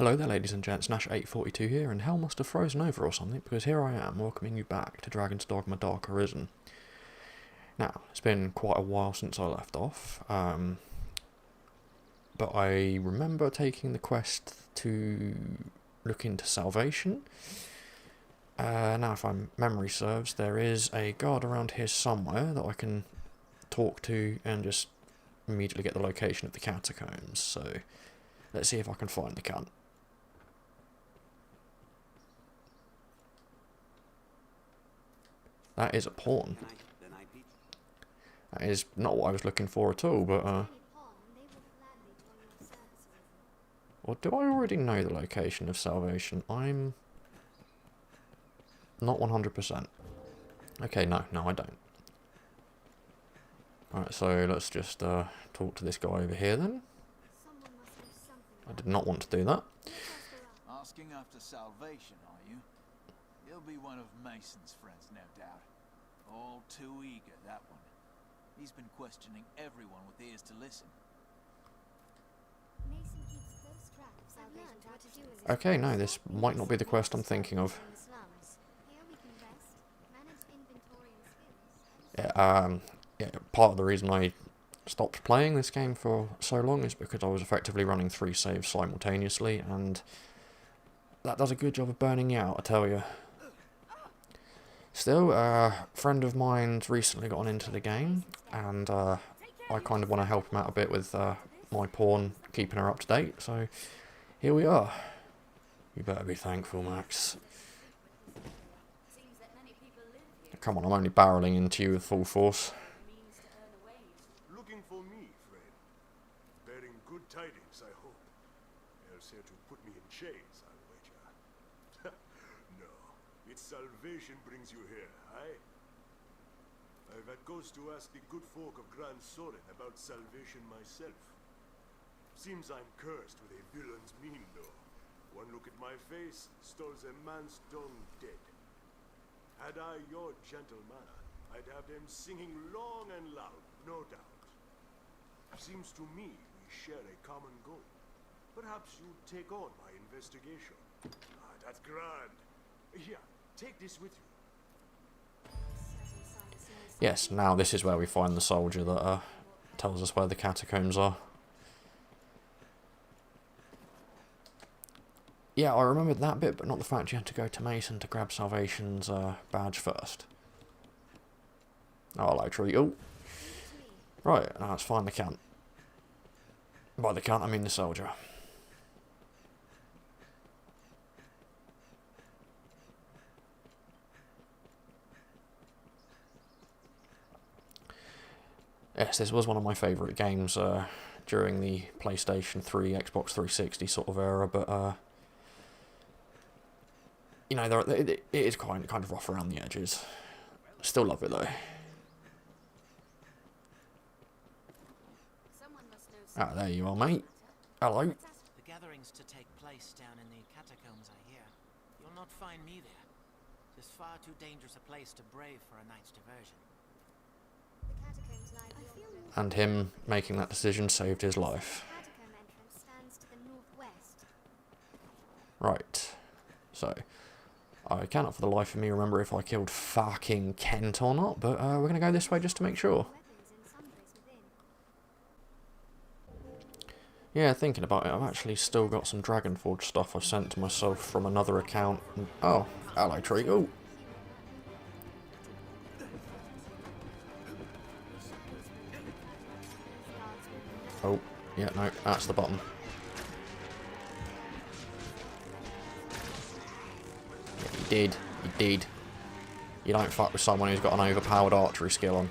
Hello there ladies and gents, Nash842 here, and hell must have frozen over or something, because here I am welcoming you back to Dragon's Dogma Dark Arisen. Now, it's been quite a while since I left off, but I remember taking the quest to look into salvation. Now if my memory serves, there is a guard around here somewhere that I can talk to and just immediately get the location of the catacombs, so let's see if I can find the cunt. That is a pawn. That is not what I was looking for at all, but or do I already know the location of salvation? I'm not 100%. Okay, no, I don't. Alright, so let's just talk to this guy over here then. I did not want to do that. Asking after salvation, are you? He'll be one of Mason's friends, no doubt. All too eager, that one. He's been questioning everyone with ears to listen. Okay, no, this might not be the quest I'm thinking of. Yeah, part of the reason I stopped playing this game for so long is because I was effectively running 3 saves simultaneously, and that does a good job of burning you out, I tell you. Still, a friend of mine's recently gotten into the game, and I kind of want to help him out a bit with my pawn, keeping her up to date, so here we are. You better be thankful, Max. Come on, I'm only barreling into you with full force. Looking for me, friend. Bearing good tidings, I hope. Else here to put me in chains, I'll wager. No, it's salvation brings you here, aye? I've had ghost to ask the good folk of Gran Soren about salvation myself. Seems I'm cursed with a villain's mien, though. One look at my face, stalls a man stone dead. Had I your gentle manner, I'd have them singing long and loud, no doubt. Seems to me we share a common goal. Perhaps you'd take on my investigation. Ah, that's grand. Here, take this with you. Yes, now this is where we find the soldier that tells us where the catacombs are. Yeah, I remembered that bit, but not the fact you had to go to Mason to grab Salvation's badge first. Oh, hello, tree. Oh. Right, now let's find the cunt. By the cunt, I mean the soldier. Yes, this was one of my favourite games during the PlayStation 3, Xbox 360 sort of era, but you know, it is kind of rough around the edges. Still love it though. Ah, there you are, mate. Hello. The gatherings to take place down in the catacombs, I hear. You'll not find me there. It's far too dangerous a place to brave for a night's diversion. And him making that decision saved his life. Right. So, I cannot for the life of me remember if I killed fucking Kent or not, but we're going to go this way just to make sure. Yeah, thinking about it, I've actually still got some Dragonforge stuff I sent to myself from another account. Oh, hello, Trigo. Oh, yeah, no, that's the button. Yeah, you did. You don't fuck with someone who's got an overpowered archery skill on.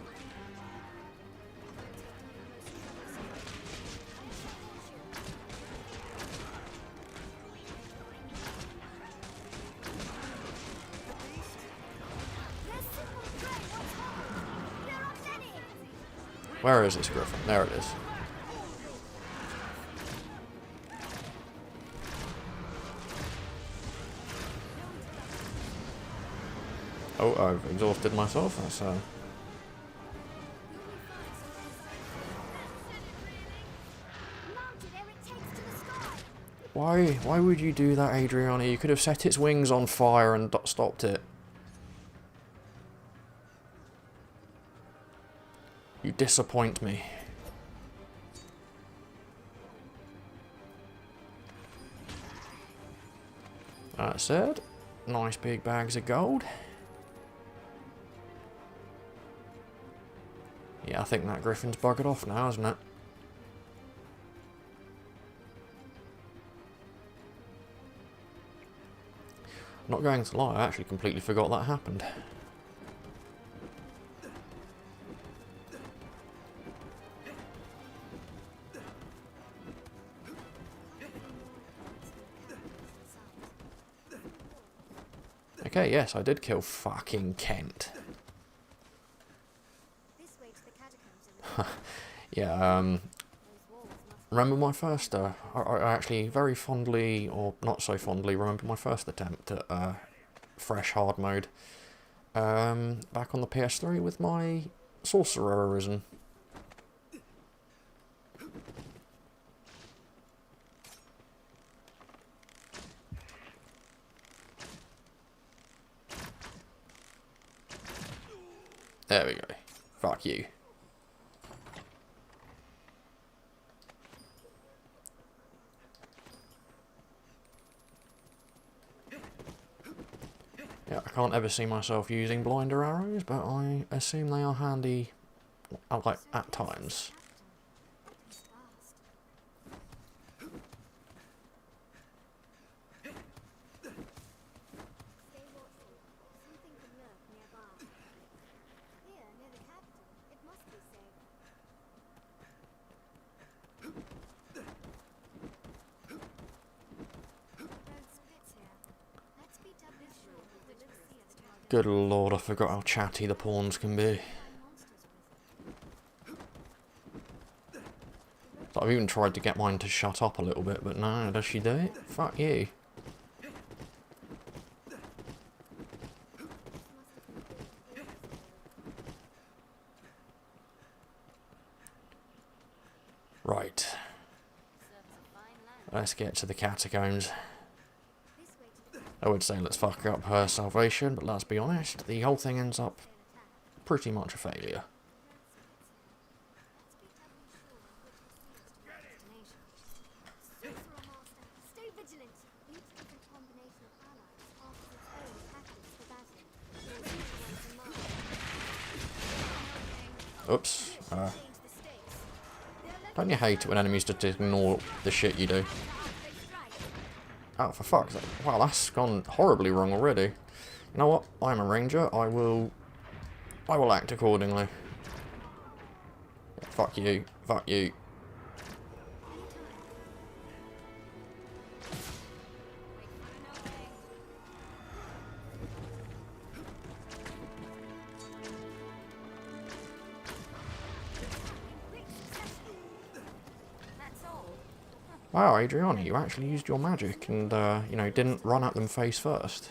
Where is this griffin? There it is. Oh, I've exhausted myself. That's Why would you do that, Adriana? You could have set its wings on fire and stopped it. You disappoint me. That said, nice big bags of gold. Yeah, I think that griffin's buggered off now, isn't it? Not going to lie, I actually completely forgot that happened. Okay, yes, I did kill fucking Kent. Yeah, remember my first, I actually very fondly, or not so fondly, remember my first attempt at fresh hard mode. Back on the PS3 with my Sorcerer Arisen. There we go. Fuck you. Yeah, I can't ever see myself using blinder arrows, but I assume they are handy, like, at times. Good lord, I forgot how chatty the pawns can be. I've even tried to get mine to shut up a little bit, but no, does she do it? Fuck you. Right. Let's get to the catacombs. I would say let's fuck up her salvation, but let's be honest, the whole thing ends up pretty much a failure. Oops. Don't you hate it when enemies just ignore the shit you do? Oh, for fuck's sake. Wow, that's gone horribly wrong already. You know what? I'm a ranger. I will act accordingly. Yeah, fuck you. Fuck you. Wow, Adriana, you actually used your magic and, you know, didn't run at them face first.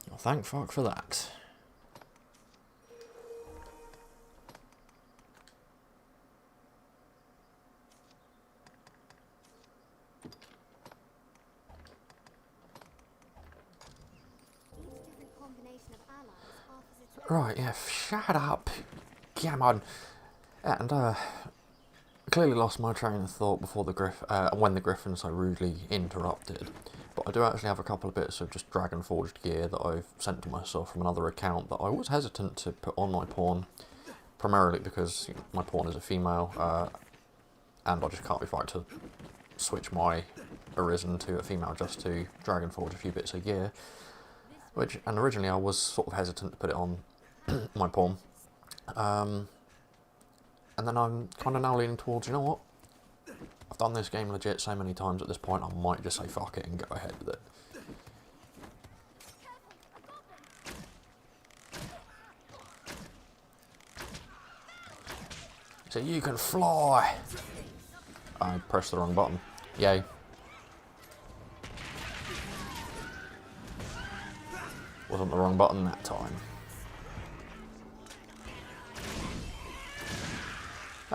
Well, thank fuck for that. Right, yeah, shut up. Come on. And, clearly lost my train of thought before the when the griffin so rudely interrupted. But I do actually have a couple of bits of just dragon forged gear that I've sent to myself from another account that I was hesitant to put on my pawn, primarily because my pawn is a female, and I just can't be right to switch my Arisen to a female just to dragon forge a few bits of gear. And originally I was sort of hesitant to put it on my pawn. And then I'm kind of now leaning towards, you know what? I've done this game legit so many times at this point, I might just say fuck it and go ahead with it. So you can fly! I pressed the wrong button. Yay. Wasn't the wrong button that time.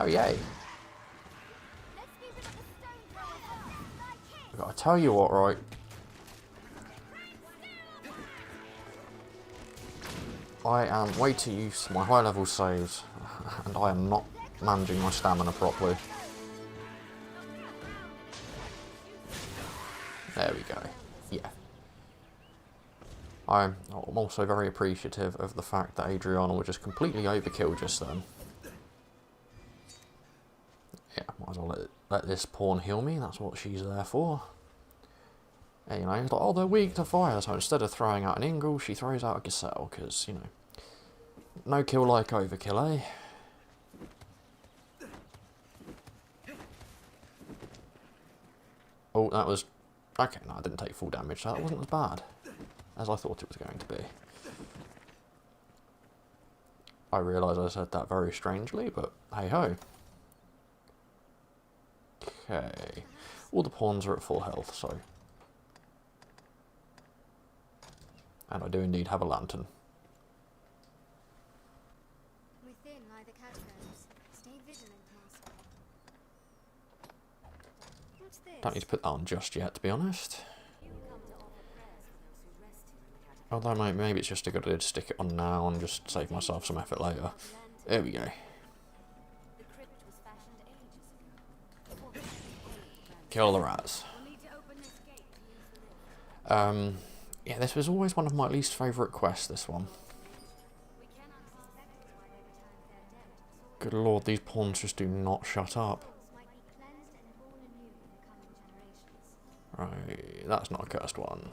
Oh, yay. I've got to tell you what, right? I am way too used to my high level saves, and I am not managing my stamina properly. There we go. Yeah. I'm also very appreciative of the fact that Adriana was just completely overkill just then. Yeah, might as well let this pawn heal me, that's what she's there for. And, you know, it's like, oh, they're weak to fire, so instead of throwing out an Ingle, she throws out a Gazelle, because, you know, no kill like overkill, eh? Oh, that was... Okay, no, I didn't take full damage, so that wasn't as bad as I thought it was going to be. I realise I said that very strangely, but hey-ho. Okay. All the pawns are at full health, so... And I do indeed have a lantern. Within lie the catacombs. Stay vigilant, Master. What's this? Don't need to put that on just yet, to be honest. Although maybe it's just a good idea to stick it on now and just save myself some effort later. There we go. Kill the rats. Yeah, this was always one of my least favourite quests, this one. Good lord, these pawns just do not shut up. Right, that's not a cursed one.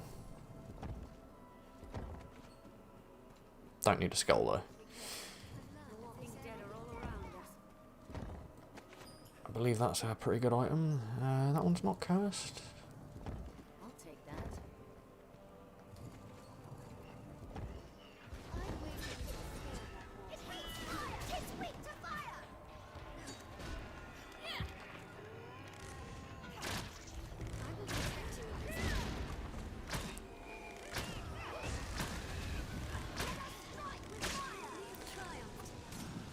Don't need a skull though. I believe that's a pretty good item. That one's not cursed. I'll take that.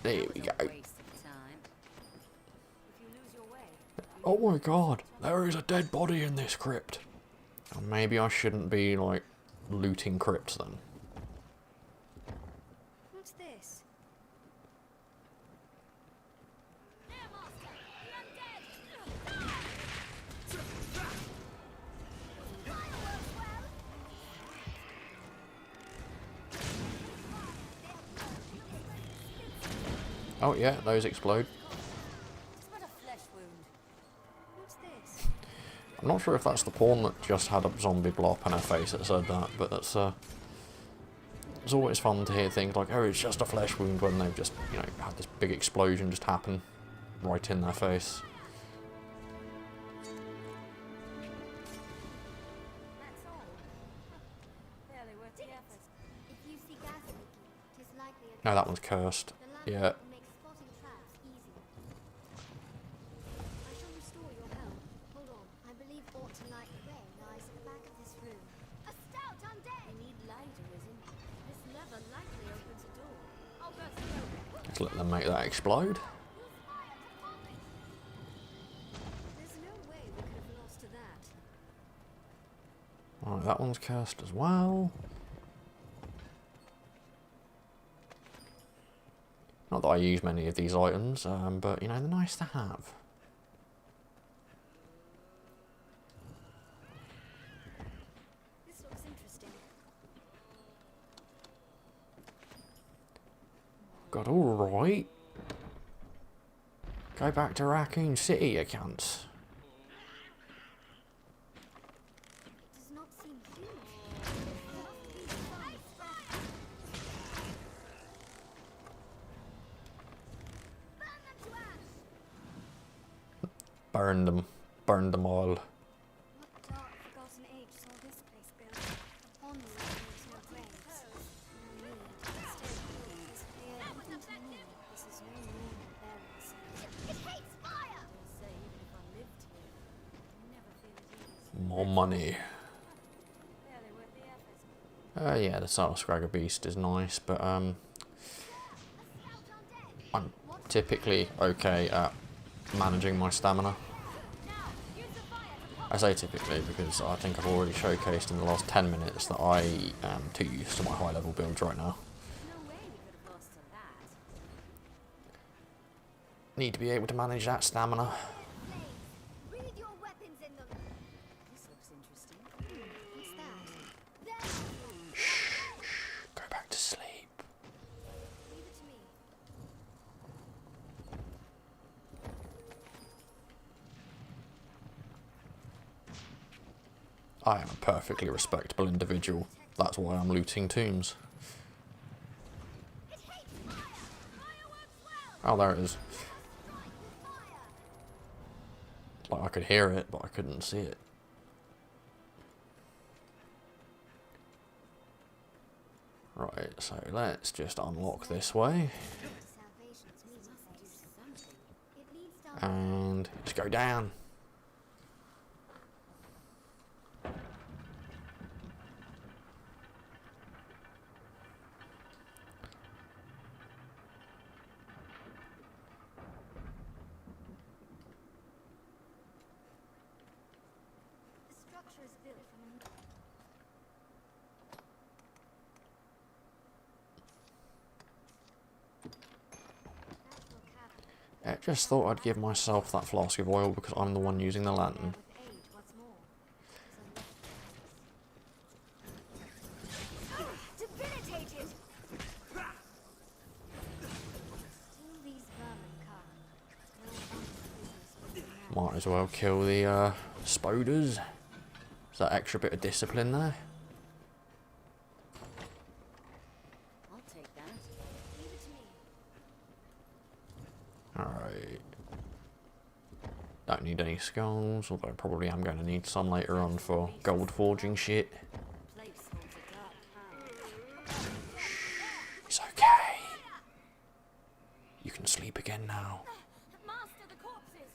There we go. Oh my god, there is a dead body in this crypt. Maybe I shouldn't be, like, looting crypts then. What's this? Oh yeah, those explode. What's this? I'm not sure if that's the pawn that just had a zombie blow up on her face that said that, but that's it's always fun to hear things like, oh, it's just a flesh wound, when they've just, you know, had this big explosion just happen right in their face. That's all. Barely worth the effort. If you see gas leaking, it is likely a No, that one's cursed. The Yeah. lantern makes spotting traps easier. I shall restore your health. Hold on. I believe Autumnite Ray lies at the back of this room. A stout undead! We need light, Arisen. This lever likely opens a door. I'll go through. Just let them make that explode. There's no way we could have lost to that. Right, that one's cursed as well. Not that I use many of these items, but, you know, they're nice to have. This looks interesting. God, alright. Go back to Raccoon City, you cunts. It does not seem human. Burn them. Burn them all. What dark, forgotten age saw this place built? Upon me leaves no graves. No need. Instead, it is clear even to me this is no normal burial site. It hates fire! I say, even if I lived here, I'd never feel at ease. More money. Barely worth the effort. Yeah, the Soul Scragger Beast is nice, but, I'm typically okay at managing my stamina. I say typically because I think I've already showcased in the last 10 minutes that I am too used to my high level builds right now. Need to be able to manage that stamina. Read your weapons in them. This looks interesting. What's that? Shh, go back to sleep. Leave it to me. I am a perfectly respectable individual. That's why I'm looting tombs. Oh, there it is. Like, I could hear it, but I couldn't see it. Right, so let's just unlock this way. And just go down. I just thought I'd give myself that flask of oil because I'm the one using the lantern. Might as well kill the spoders. Is that extra bit of discipline there? I'll take that. Leave it to me. Alright. Don't need any skulls, although I probably am going to need some later on for gold forging shit. It's okay. You can sleep again now. Master the corpses.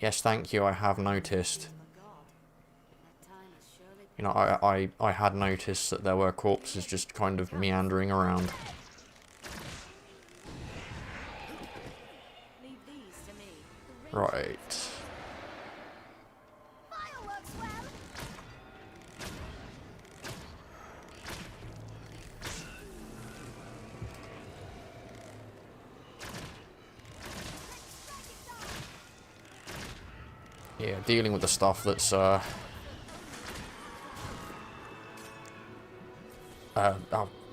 Yes, thank you, I have noticed. You know, I had noticed that there were corpses just kind of meandering around. Leave these to me. Right. Fireworks well. Yeah, dealing with the stuff that's oh,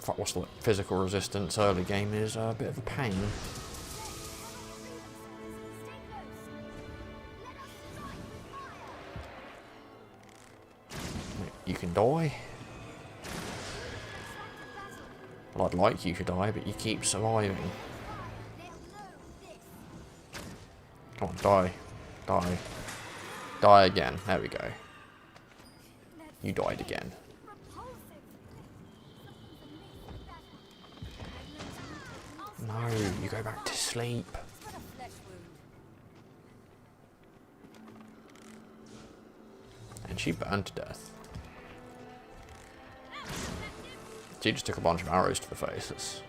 fuck, what's the word? Physical resistance early game is a bit of a pain. You can die. Well, I'd like you to die, but you keep surviving. Come on, die. Die. Die again. There we go. You died again. No, you go back to sleep. And she burned to death. She just took a bunch of arrows to the face. It's...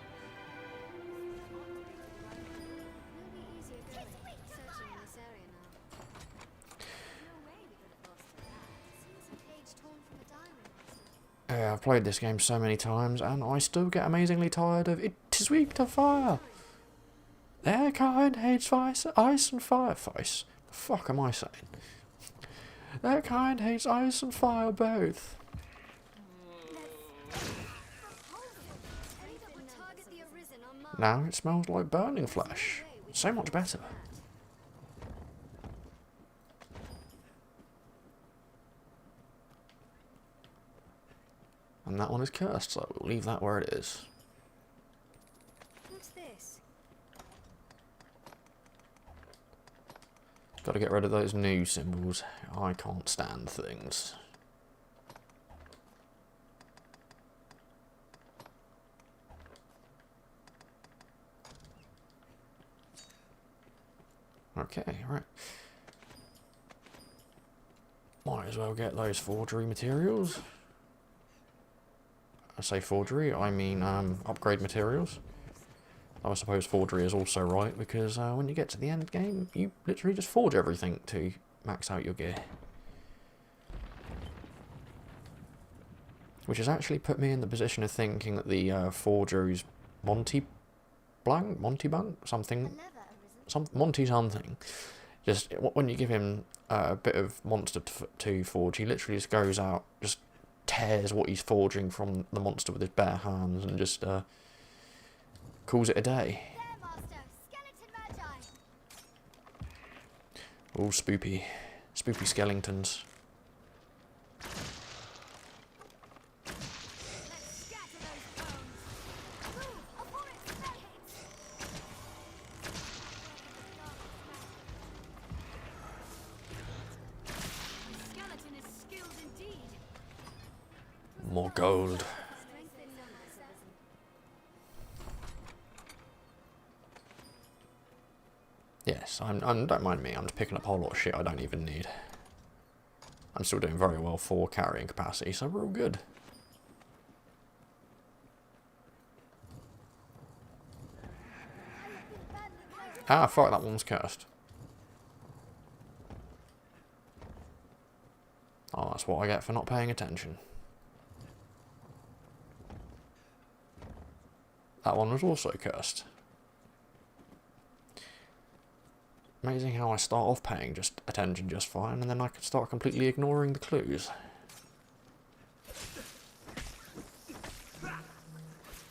Yeah, I've played this game so many times and I still get amazingly tired of it is weak to fire. Their kind hates ice and fire. Face. The fuck am I saying? Their kind hates ice and fire both. Now it smells like burning flesh. So much better. And that one is cursed, so we'll leave that where it is. What's this? Got to get rid of those new symbols. I can't stand things. Okay, right. Might as well get those forgery materials. I say forgery, I mean upgrade materials. I suppose forgery is also right, because when you get to the end game, you literally just forge everything to max out your gear. Which has actually put me in the position of thinking that the forger's Monty Blanc? Something. Monty something. Just, when you give him a bit of monster to forge, he literally just goes out, just tears what he's forging from the monster with his bare hands, and just calls it a day. All spoopy skeletons. More gold. Yes, don't mind me, I'm just picking up a whole lot of shit I don't even need. I'm still doing very well for carrying capacity, so we're all good. Ah, fuck, that one's cursed. Oh, that's what I get for not paying attention. That one was also cursed. Amazing how I start off paying attention just fine, and then I can start completely ignoring the clues.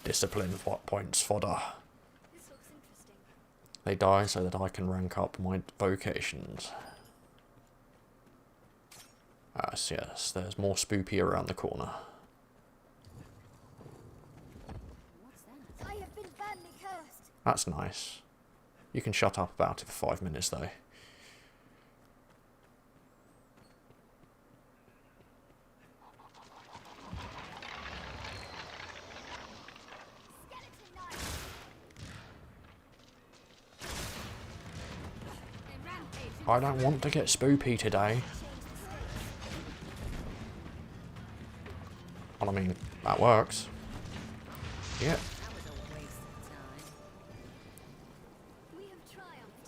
Discipline points fodder. This looks interesting. They die so that I can rank up my vocations. Yes, there's more spoopy around the corner. I have been badly cursed. That's nice. You can shut up about it for 5 minutes, though. I don't want to get spoopy today. Well, I mean, that works. Yeah.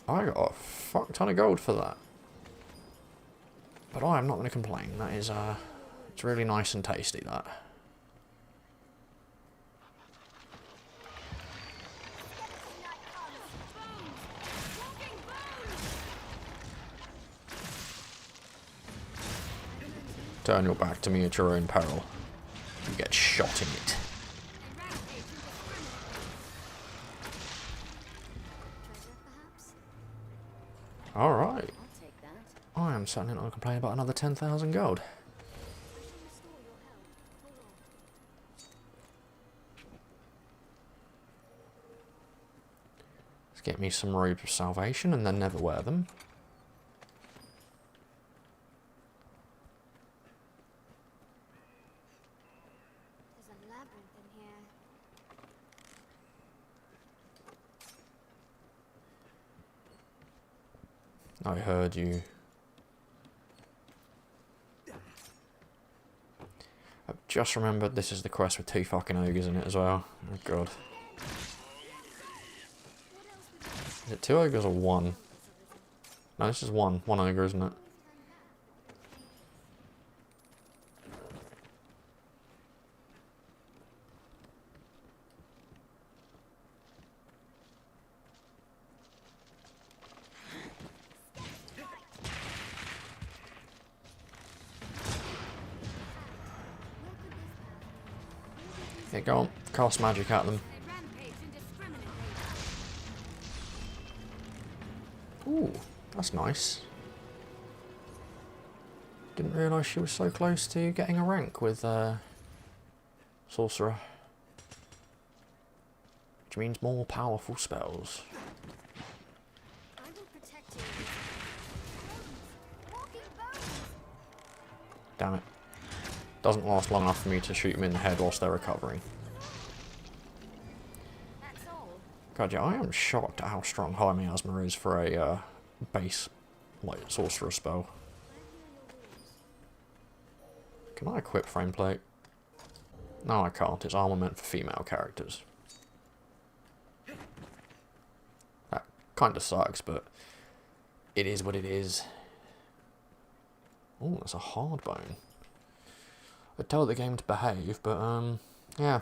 I got a fuck ton of gold for that. But I am not going to complain. That is, it's really nice and tasty, that. Turn your back to me at your own peril. You get shot in it. Alright. I am certainly not going to complain about another 10,000 gold. Let's get me some robes of salvation and then never wear them. There's a labyrinth in here. I heard you. I've just remembered this is the quest with 2 fucking ogres in it as well. Oh god. Is it 2 ogres or 1? No, this is 1. 1 ogre, isn't it? Yeah, go on. Cast magic at them. Ooh, that's nice. Didn't realise she was so close to getting a rank with Sorcerer. Which means more powerful spells. I will protect you. Walking bones. Damn it. Doesn't last long enough for me to shoot them in the head whilst they're recovering. That's all. God, yeah, I am shocked at how strong High Miasma is for a base, like, sorcerer spell. Can I equip Frameplate? No, I can't. It's armor meant for female characters. Kind of sucks, but it is what it is. Oh, that's a hard bone. I'd tell the game to behave, but yeah.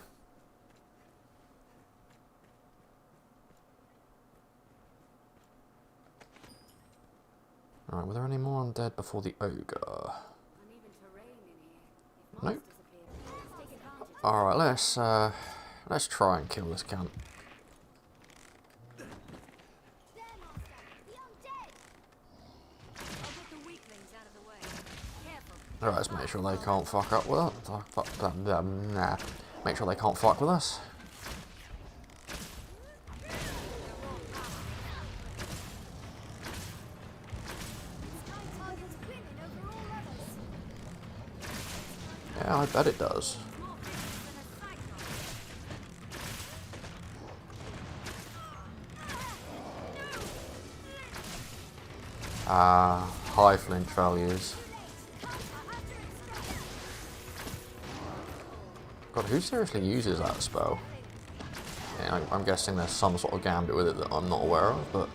Alright, were there any more undead before the ogre? Nope. Alright, let's try and kill this cunt. Alright, let's make sure they can't fuck up with us. Nah. Make sure they can't fuck with us. Yeah, I bet it does. High flinch values. God, who seriously uses that spell? Yeah, I'm guessing there's some sort of gambit with it that I'm not aware of, but...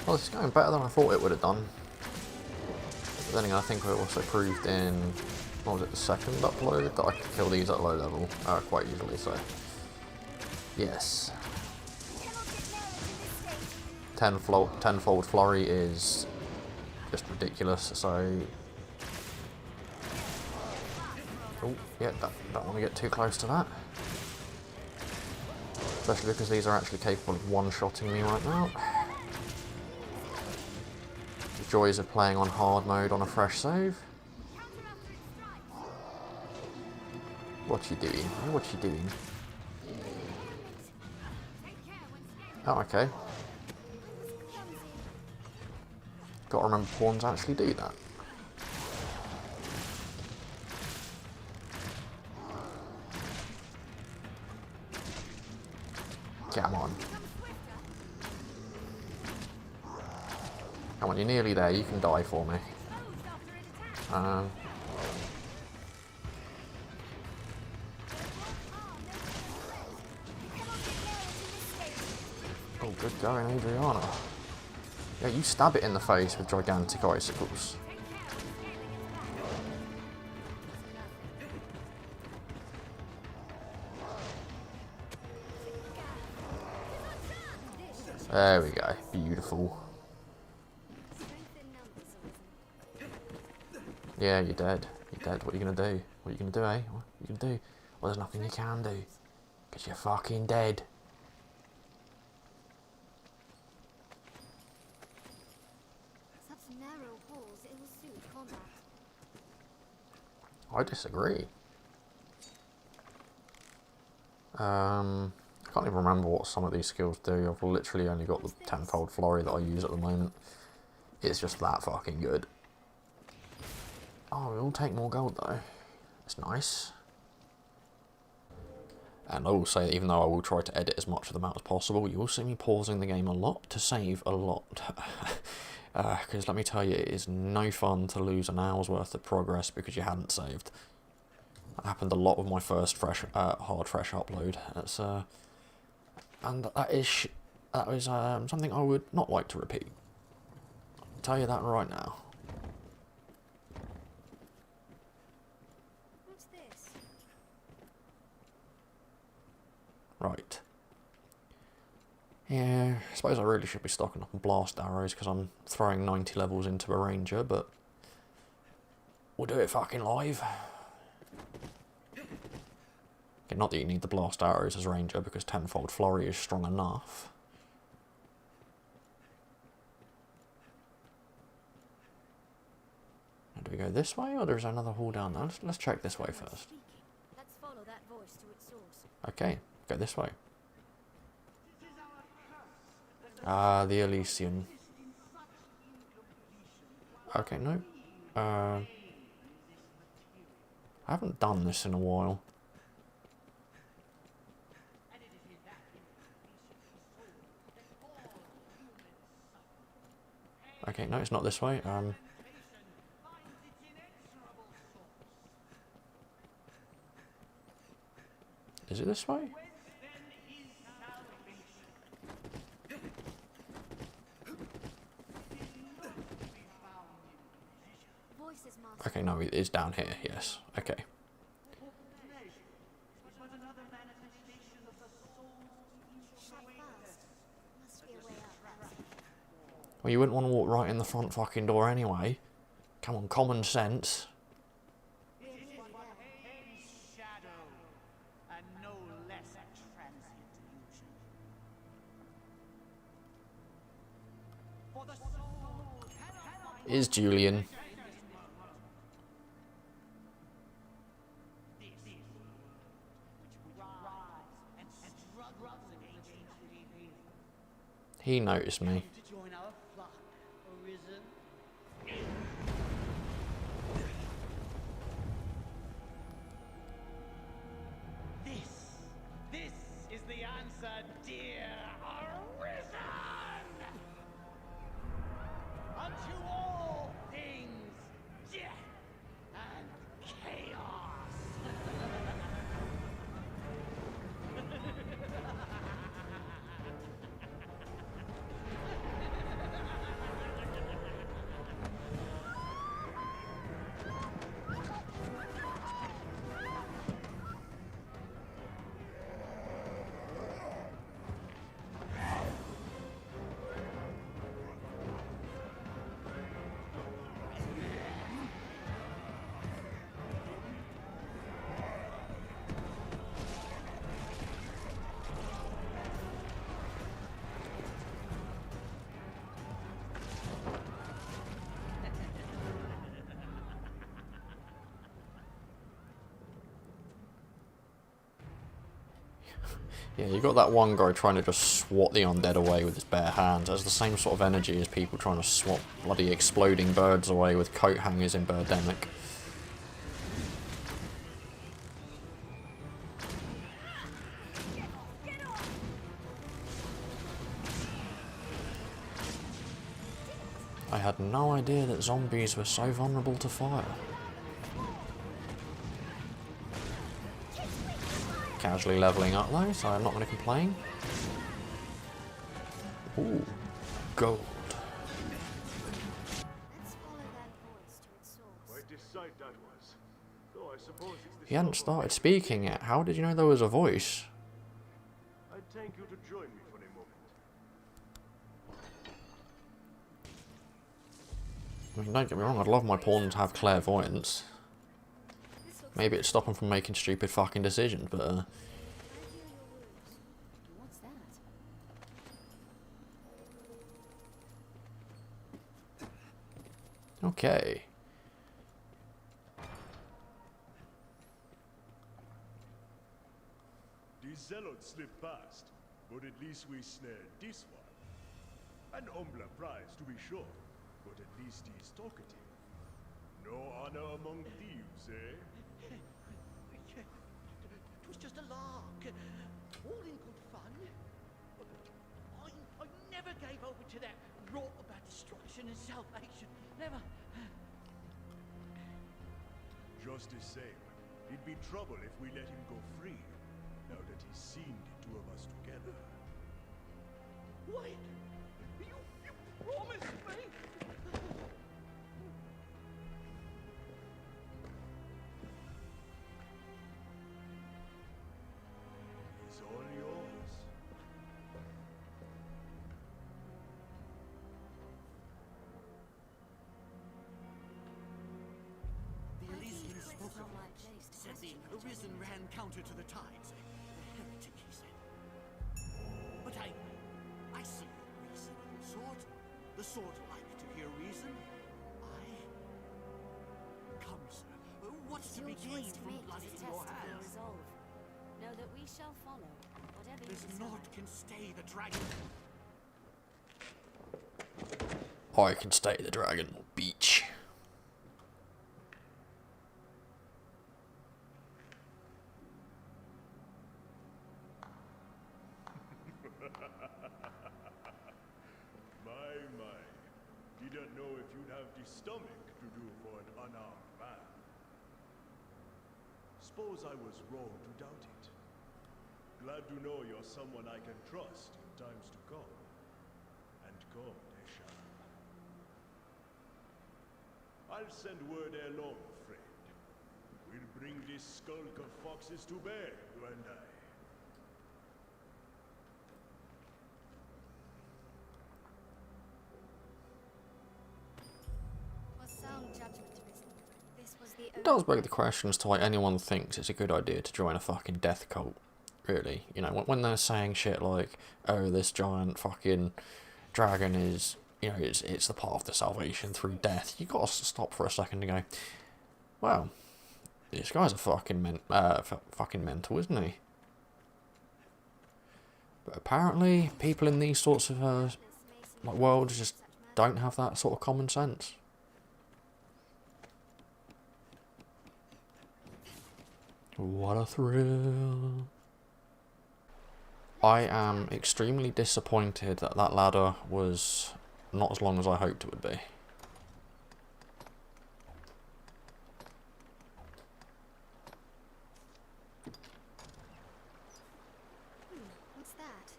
Well, it's going better than I thought it would have done. But then again, I think it also proved in, what was it, the second upload, that I could kill these at low level quite easily, so... Yes. Tenfold flurry is just ridiculous, so... Oh, yeah, don't want to get too close to that. Especially because these are actually capable of one-shotting me right now. The joys of playing on hard mode on a fresh save. What you doing? What you doing? Oh, okay. Gotta remember pawns actually do that. Come on. Come on, you're nearly there. You can die for me. Oh, good going, Adriana. Yeah, you stab it in the face with gigantic icicles. There we go. Beautiful. Yeah, you're dead. You're dead. What are you gonna do? What are you gonna do, eh? What are you gonna do? Well, there's nothing you can do. Because you're fucking dead. Such narrow halls ill suit combat. I disagree. I can't even remember what some of these skills do. I've literally only got the tenfold flurry that I use at the moment. It's just that fucking good. Oh, we'll take more gold though. It's nice. And I will say, even though I will try to edit as much of them out as possible, you will see me pausing the game a lot to save a lot. Because let me tell you, it is no fun to lose an hour's worth of progress because you hadn't saved. That happened a lot with my first hard fresh upload. That's and that is something I would not like to repeat. I'll tell you that right now. What's this? Right. Yeah, I suppose I really should be stocking up on blast arrows because I'm throwing 90 levels into a ranger, but we'll do it fucking live. Okay, not that you need the blast arrows as ranger because tenfold flurry is strong enough. And do we go this way or there's another hall down there? Let's check this way first. Let's follow that voice to its source. Okay, go this way. Ah, the Elysian. Okay, no. I haven't done this in a while. Okay, no, it's not this way. Is it this way? Voices, Master. Okay, no, it is down here, yes. Okay. Shut fast. Must be a way out. Well, you wouldn't want to walk right in the front fucking door anyway. Come on, common sense. Shadow, and no less a transient illusion. For the soul cannot Is Julian. He noticed me. to join our flock, Arisen. This is the answer, dear Arisen! Unto all things, death and chaos! Yeah, you got that one guy trying to just swat the undead away with his bare hands. That's the same sort of energy as people trying to swat bloody exploding birds away with coat hangers in Birdemic. I had no idea that zombies were so vulnerable to fire. Casually levelling up though, so I'm not going to complain. Ooh, gold. Let's follow that voice to its source. Quite a sight that was. Though I suppose it's the He hadn't stuff of started speaking yet. How did you know there was a voice? I'd thank you to join me for a moment. I mean, don't get me wrong, I'd love my pawn to have clairvoyance. This looks Maybe it'd stop him from making stupid fucking decisions, but I hear your words. What's that? okay. These zealots slipped past, but at least we snared this one. An humbler prize, to be sure, but at least he's talkative. No honor among thieves, eh? It was just a lark, all in good fun. I never gave over to that rot about destruction and salvation. Never. Just the same, it'd be trouble if we let him go free, now that he's seen the two of us together. Wait! You promised me! He's all yours. The Elysian spoke Not of my once. place to Said the question Arisen ran counter to the tides. A heretic, he said. But I see reason of the sort. The sort like to hear reason. Come, sir. What's It's to be your choice gained to from make blood as a in test your of your hands? resolve. Know that we shall follow, whatever you This decide. knot can stay the dragon. I can stay the dragon. Beach. My. Didn't know if you'd have the stomach to do for an unarmed man. Suppose I was wrong to doubt it. Glad to know you're someone I can trust in times to come. And come they shall. I'll send word along, friend. We'll bring this skulk of foxes to bear, you and I. Was sound judgment, Arisen. This was the It does beg the question as to why anyone thinks it's a good idea to join a fucking death cult. Really, you know, when they're saying shit like, "Oh, this giant fucking dragon is, you know, it's the path to salvation through death," you gotta stop for a second and go, "Well, this guy's a fucking mental, isn't he?" But apparently, people in these sorts of like worlds just don't have that sort of common sense. What a thrill. I am extremely disappointed that that ladder was not as long as I hoped it would be. What's that?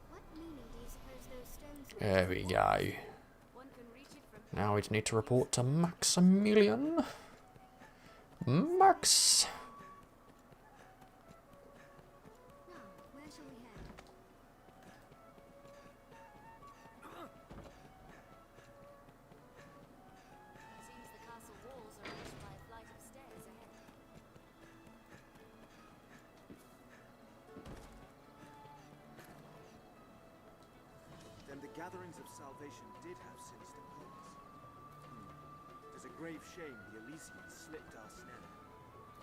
What meaning do you suppose those stones were? There we go. One can reach it from Now we just need to report to Maximilian. Max! now. Where shall we head? Seems the castle walls are reached by a flight of stairs ahead. Then the gatherings of salvation did have sinister purpose. Tis a grave shame the Elysians slipped our snare.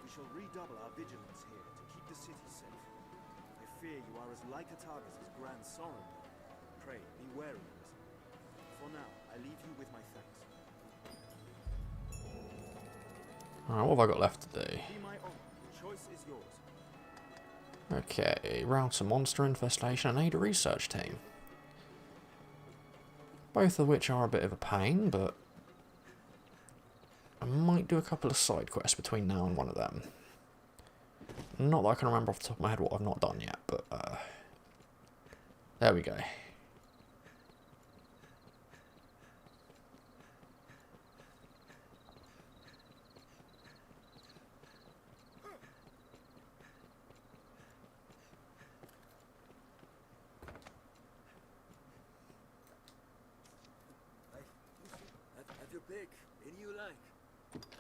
We shall redouble our vigilance here to keep the city safe. I fear you are as like a target as Grand Sorin. Pray, be wary, Arisen. For now, I leave you with my thanks. Alright, what have I got left to do? Be my honor. The choice is yours. Okay, route a monster infestation and aid a research team. Both of which are a bit of a pain, but I might do a couple of side quests between now and one of them. Not that I can remember off the top of my head what I've not done yet, but there we go. Have your pick. Any you like.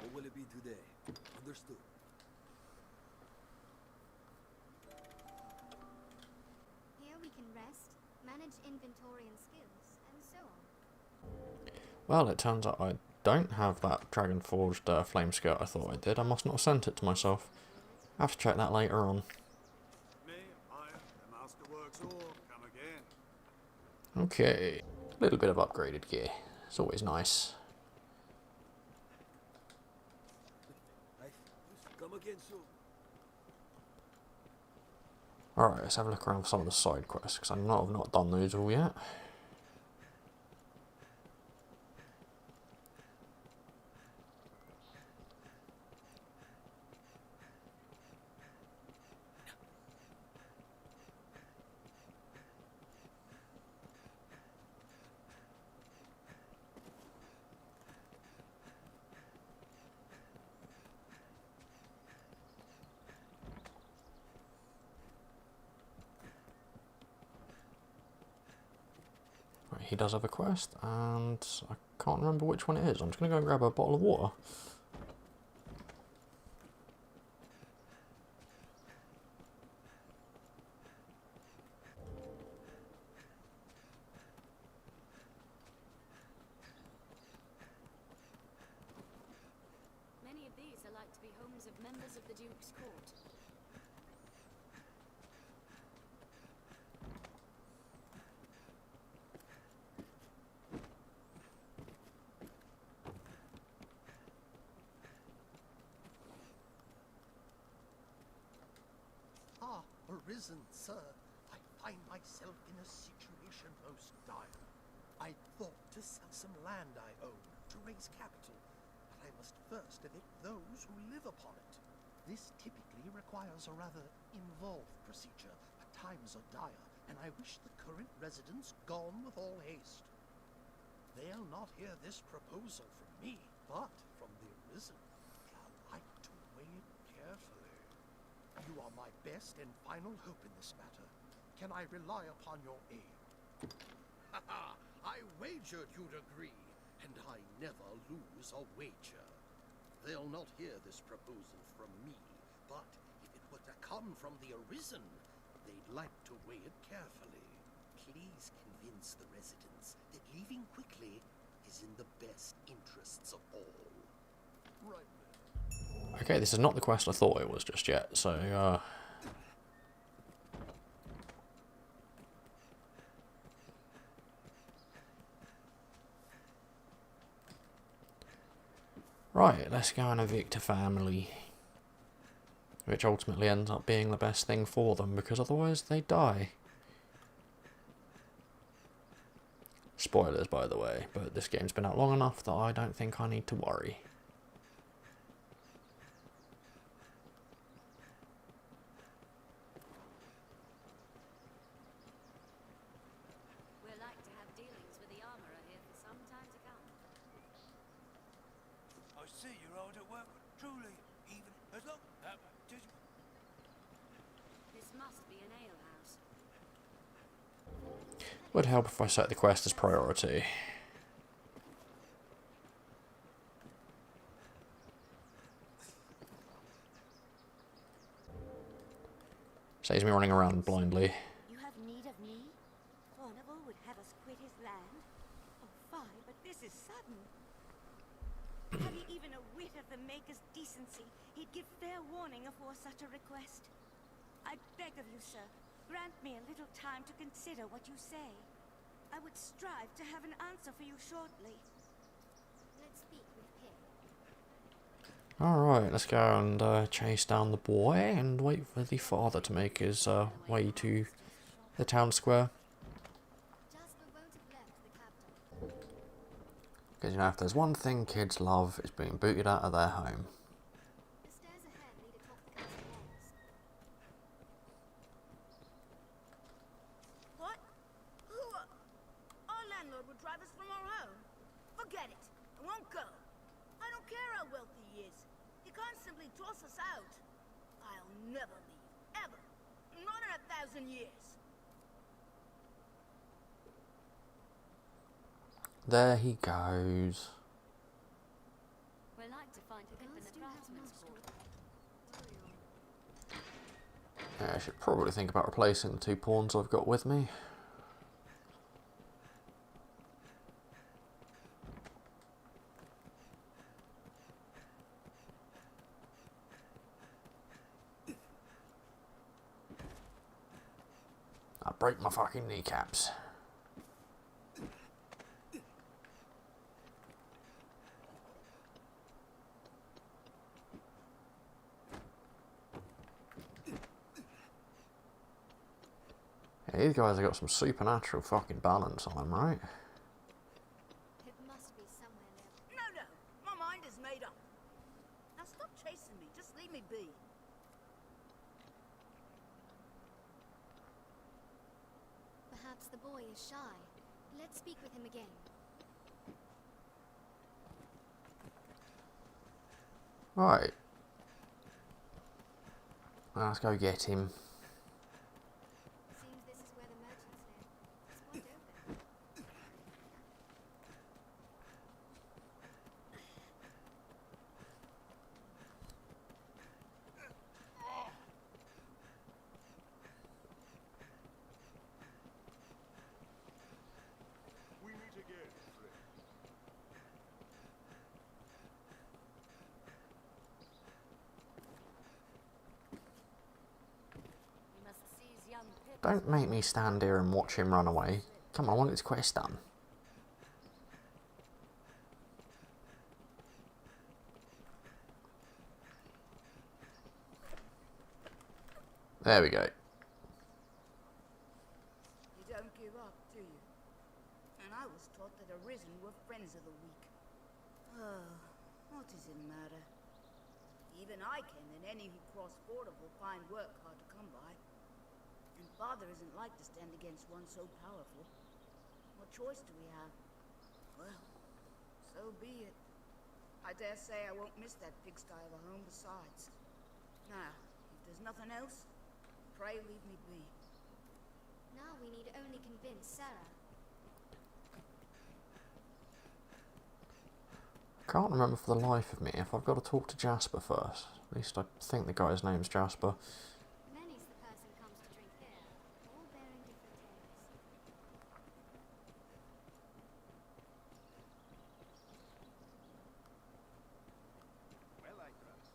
What will it be today? Understood. Here we can rest, manage inventory and skills, and so on. Well, it turns out I don't have that Dragon Forged flame skirt I thought I did. I must not have sent it to myself. I have to check that later on. Me, I, the masterworks all, come again. Okay, a little bit of upgraded gear. It's always nice. Come again soon. Alright, let's have a look around for some of the side quests, because I know I've not done those all yet. Right, he does have a quest, and I can't remember which one it is. I'm just going to go and grab a bottle of water. like to be homes of members of the Duke's court. Ah, Arisen, sir. I find myself in a situation most dire. I thought to sell some land I own to raise capital, but I must first evict those who live upon it. This typically requires a rather involved procedure, but times are dire, and I wish the current residents gone with all haste. They'll not hear this proposal from me, but from the Arisen. I'd like to weigh it carefully. You are my best and final hope in this matter. Can I rely upon your aid? Ha ha! I wagered you'd agree, and I never lose a wager. They'll not hear this proposal from me, but if it were to come from the Arisen, they'd like to weigh it carefully. Please convince the residents that leaving quickly is in the best interests of all. Right then. Okay, this is not the quest I thought it was just yet, so, right, let's go and evict a family. Which ultimately ends up being the best thing for them, because otherwise they die. Spoilers, by the way, but this game's been out long enough that I don't think I need to worry. We're like to have dealings with the armorer here for some time to come. I see you're hard at work, truly, even as long as... This must be an alehouse. Would help if I set the quest as priority. Saves me running around blindly. You have need of me? Fornival would have us quit his land? Oh, fie, but this is sudden. Have you even a whit of the Maker's decency? He'd give fair warning afore such a request. I beg of you, sir, grant me a little time to consider what you say. I would strive to have an answer for you shortly. Let's speak with Pip. Alright, let's go and chase down the boy and wait for the father to make his way to the town square. Jasper won't have left the capital. Because, you know, if there's one thing kids love, it's being booted out of their home. The stairs ahead lead atop the castle walls. What? Who? Our landlord would drive us from our home. Forget it. I won't go. I don't care how wealthy he is. He can't simply toss us out. I'll never leave. Ever. Not in 1,000 years. There he goes. We're like to find Pip in the craftsman's quarter. Yeah, I should probably think about replacing the 2 pawns I've got with me. I'll break my fucking kneecaps. Yeah, these guys have got some supernatural fucking balance on them, right? Pip must be somewhere near. No, no. My mind is made up. Now stop chasing me. Just leave me be. Perhaps the boy is shy. Let's speak with him again. Right. Let's go get him. Seems this is where the merchants live. It's wide open. We meet again, friend. Don't make me stand here and watch him run away. Come on, I want this quest done. There we go. You don't give up, do you? And I was taught that Arisen were friends of the weak. Oh, what does it matter? Even I can, and any who cross border will find work hard to come by. And Father isn't like to stand against one so powerful. What choice do we have? Well, so be it. I dare say I won't miss that pigsty of a home besides. Now, if there's nothing else, pray leave me be. Now we need only convince Sarah. I can't remember for the life of me if I've got to talk to Jasper first. At least I think the guy's name's Jasper. Many's the person comes to drink here, all bearing different tales. Well, I trust.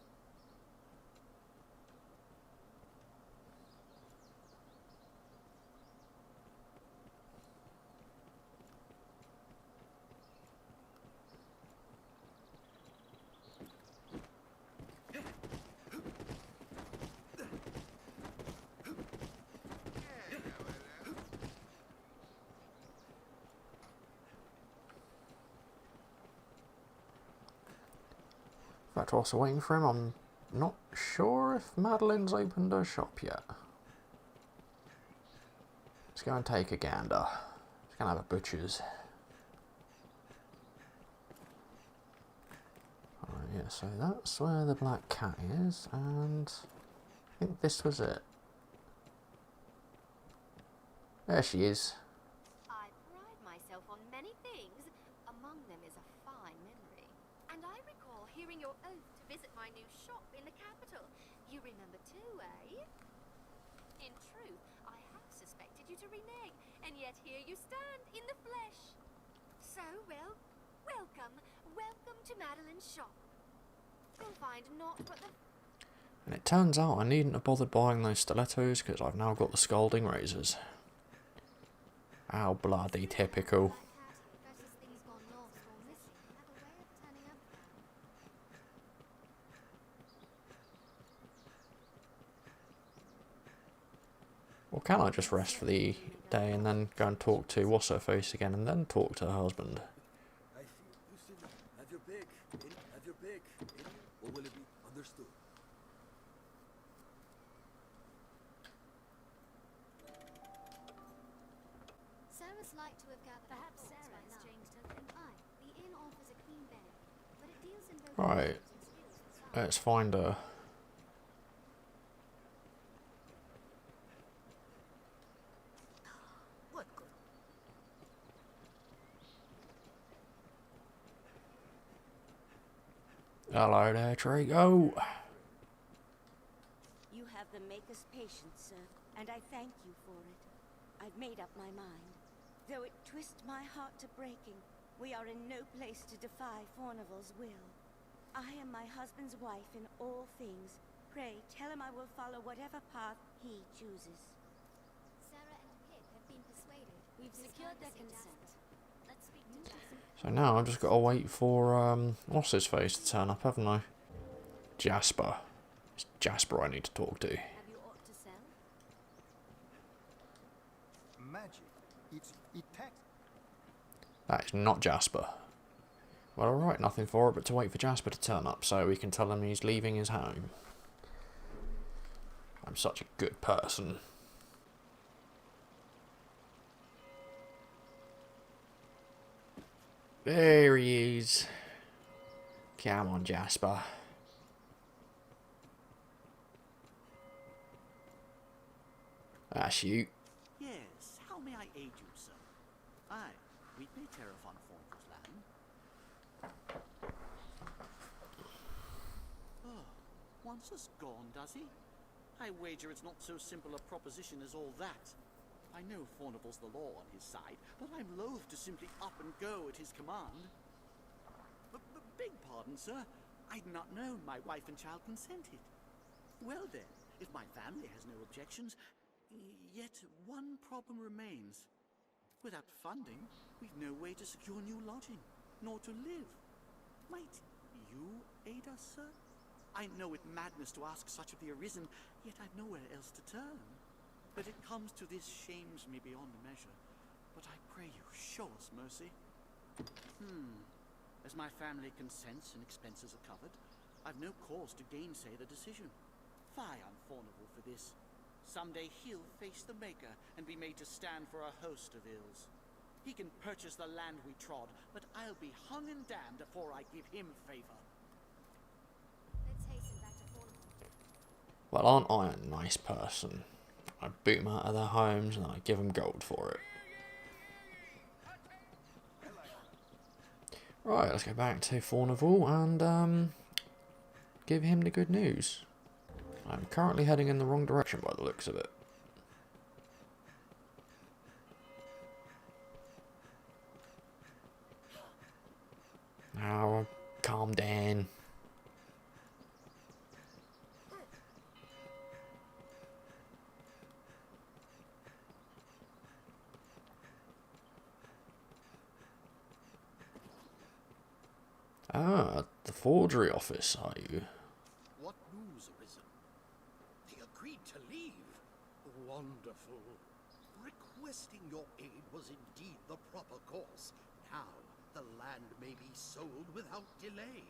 In fact, whilst we're waiting for him, I'm not sure if Madeline's opened her shop yet. Let's go and take a gander. Just gonna have a butcher's. Alright, yeah, so that's where the black cat is, and I think this was it. There she is. I pride myself on many things. Among them is a fine memory. And I recall hearing your oath to visit my new shop in the capital. You remember too, eh? In truth, I have suspected you to renege, and yet here you stand in the flesh. So, well, welcome to Madeline's shop. You'll find naught but the... And it turns out I needn't have bothered buying those stilettos because I've now got the scalding razors. How bloody typical. Precious things gone lost or missing have a way of turning up now. Or can I just rest for the day and then go and talk to What's-Her-Face again and then talk to her husband? I see. You still have your pick. Have your pick. Or will it be understood? Sarah's like to have gathered. Perhaps Sarah has changed her thinking. Aye, the inn offers a clean bed, but it deals in both Right, emotions and skills and size. let's find her. What good? Hello there, Trigo. You have the Maker's patience, sir, and I thank you for it. I've made up my mind. Though it twists my heart to breaking, we are in no place to defy Fornival's will. I am my husband's wife in all things. Pray, tell him I will follow whatever path he chooses. Sarah and Pip have been persuaded. We've This secured their time to see consent. Jasper. Let's speak to Jasper. So now I've just got to wait for What's-His-Face to turn up, haven't I? Jasper. It's Jasper I need to talk to. Have you aught to sell? Magic. It tax. That is not Jasper. Well, alright, nothing for it but to wait for Jasper to turn up so we can tell him he's leaving his home. I'm such a good person. There he is. Come on, Jasper. That's you. Yes, how may I aid you, sir? Aye, we pay tariff on Fornival's land. Oh, wants us gone, does he? I wager it's not so simple a proposition as all that. I know Fornival's the law on his side, but I'm loath to simply up and go at his command. Beg pardon, sir. I'd not known my wife and child consented. Well then, if my family has no objections, Yet one problem remains. Without funding, we've no way to secure new lodging, nor to live. Might you aid us, sir? I know it madness to ask such of the Arisen, yet I've nowhere else to turn. But it comes to this shames me beyond measure. But I pray you, show us mercy. As my family consents and expenses are covered, I've no cause to gainsay the decision. Fie on Fornival for this. Someday he'll face the Maker and be made to stand for a host of ills. He can purchase the land we trod, but I'll be hung and damned before I give him favor. Let's hasten back to Fornival. Well, aren't I a nice person? I boot them out of their homes and I give them gold for it. Right, let's go back to Fornival and give him the good news. I'm currently heading in the wrong direction by the looks of it. Now, calm down. Ah, the forgery office, are you? What news, Arisen? They agreed to leave. Wonderful. Requesting your aid was indeed the proper course. Now, the land may be sold without delay.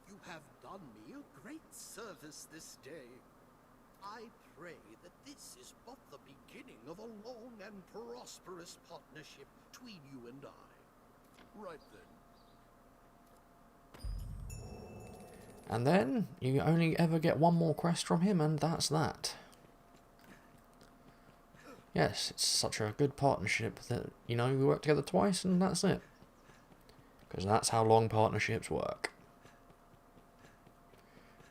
You have done me a great service this day. I pray that this is but the beginning of a long and prosperous partnership between you and I. Right then. And then you only ever get one more quest from him, and that's that. Yes, it's such a good partnership that, you know, we work together twice and that's it. Because that's how long partnerships work.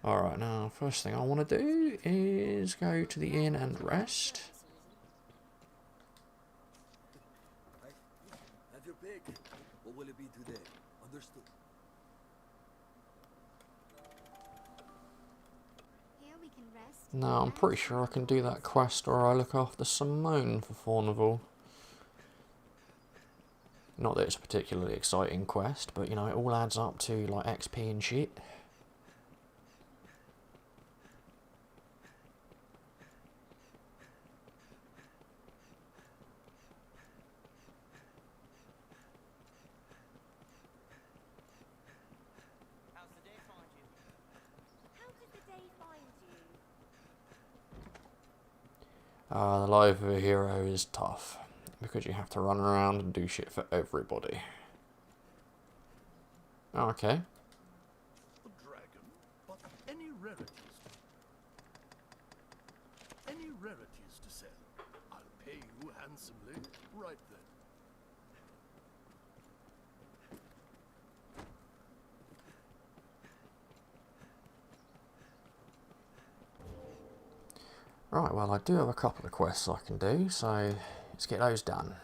Alright, now, first thing I want to do is go to the inn and rest. Have your pick. What will it be today? Understood. Here we can rest. Now, I'm pretty sure I can do that quest where I look after Simone for Fornival. Not that it's a particularly exciting quest, but, you know, it all adds up to, like, XP and shit. How's the day find you? How did the day find you? The life of a hero is tough, because you have to run around and do shit for everybody. Okay. A dragon, but any rarities to sell. I'll pay you handsomely, right then. Right, well, I do have a couple of quests I can do, so let's get those done.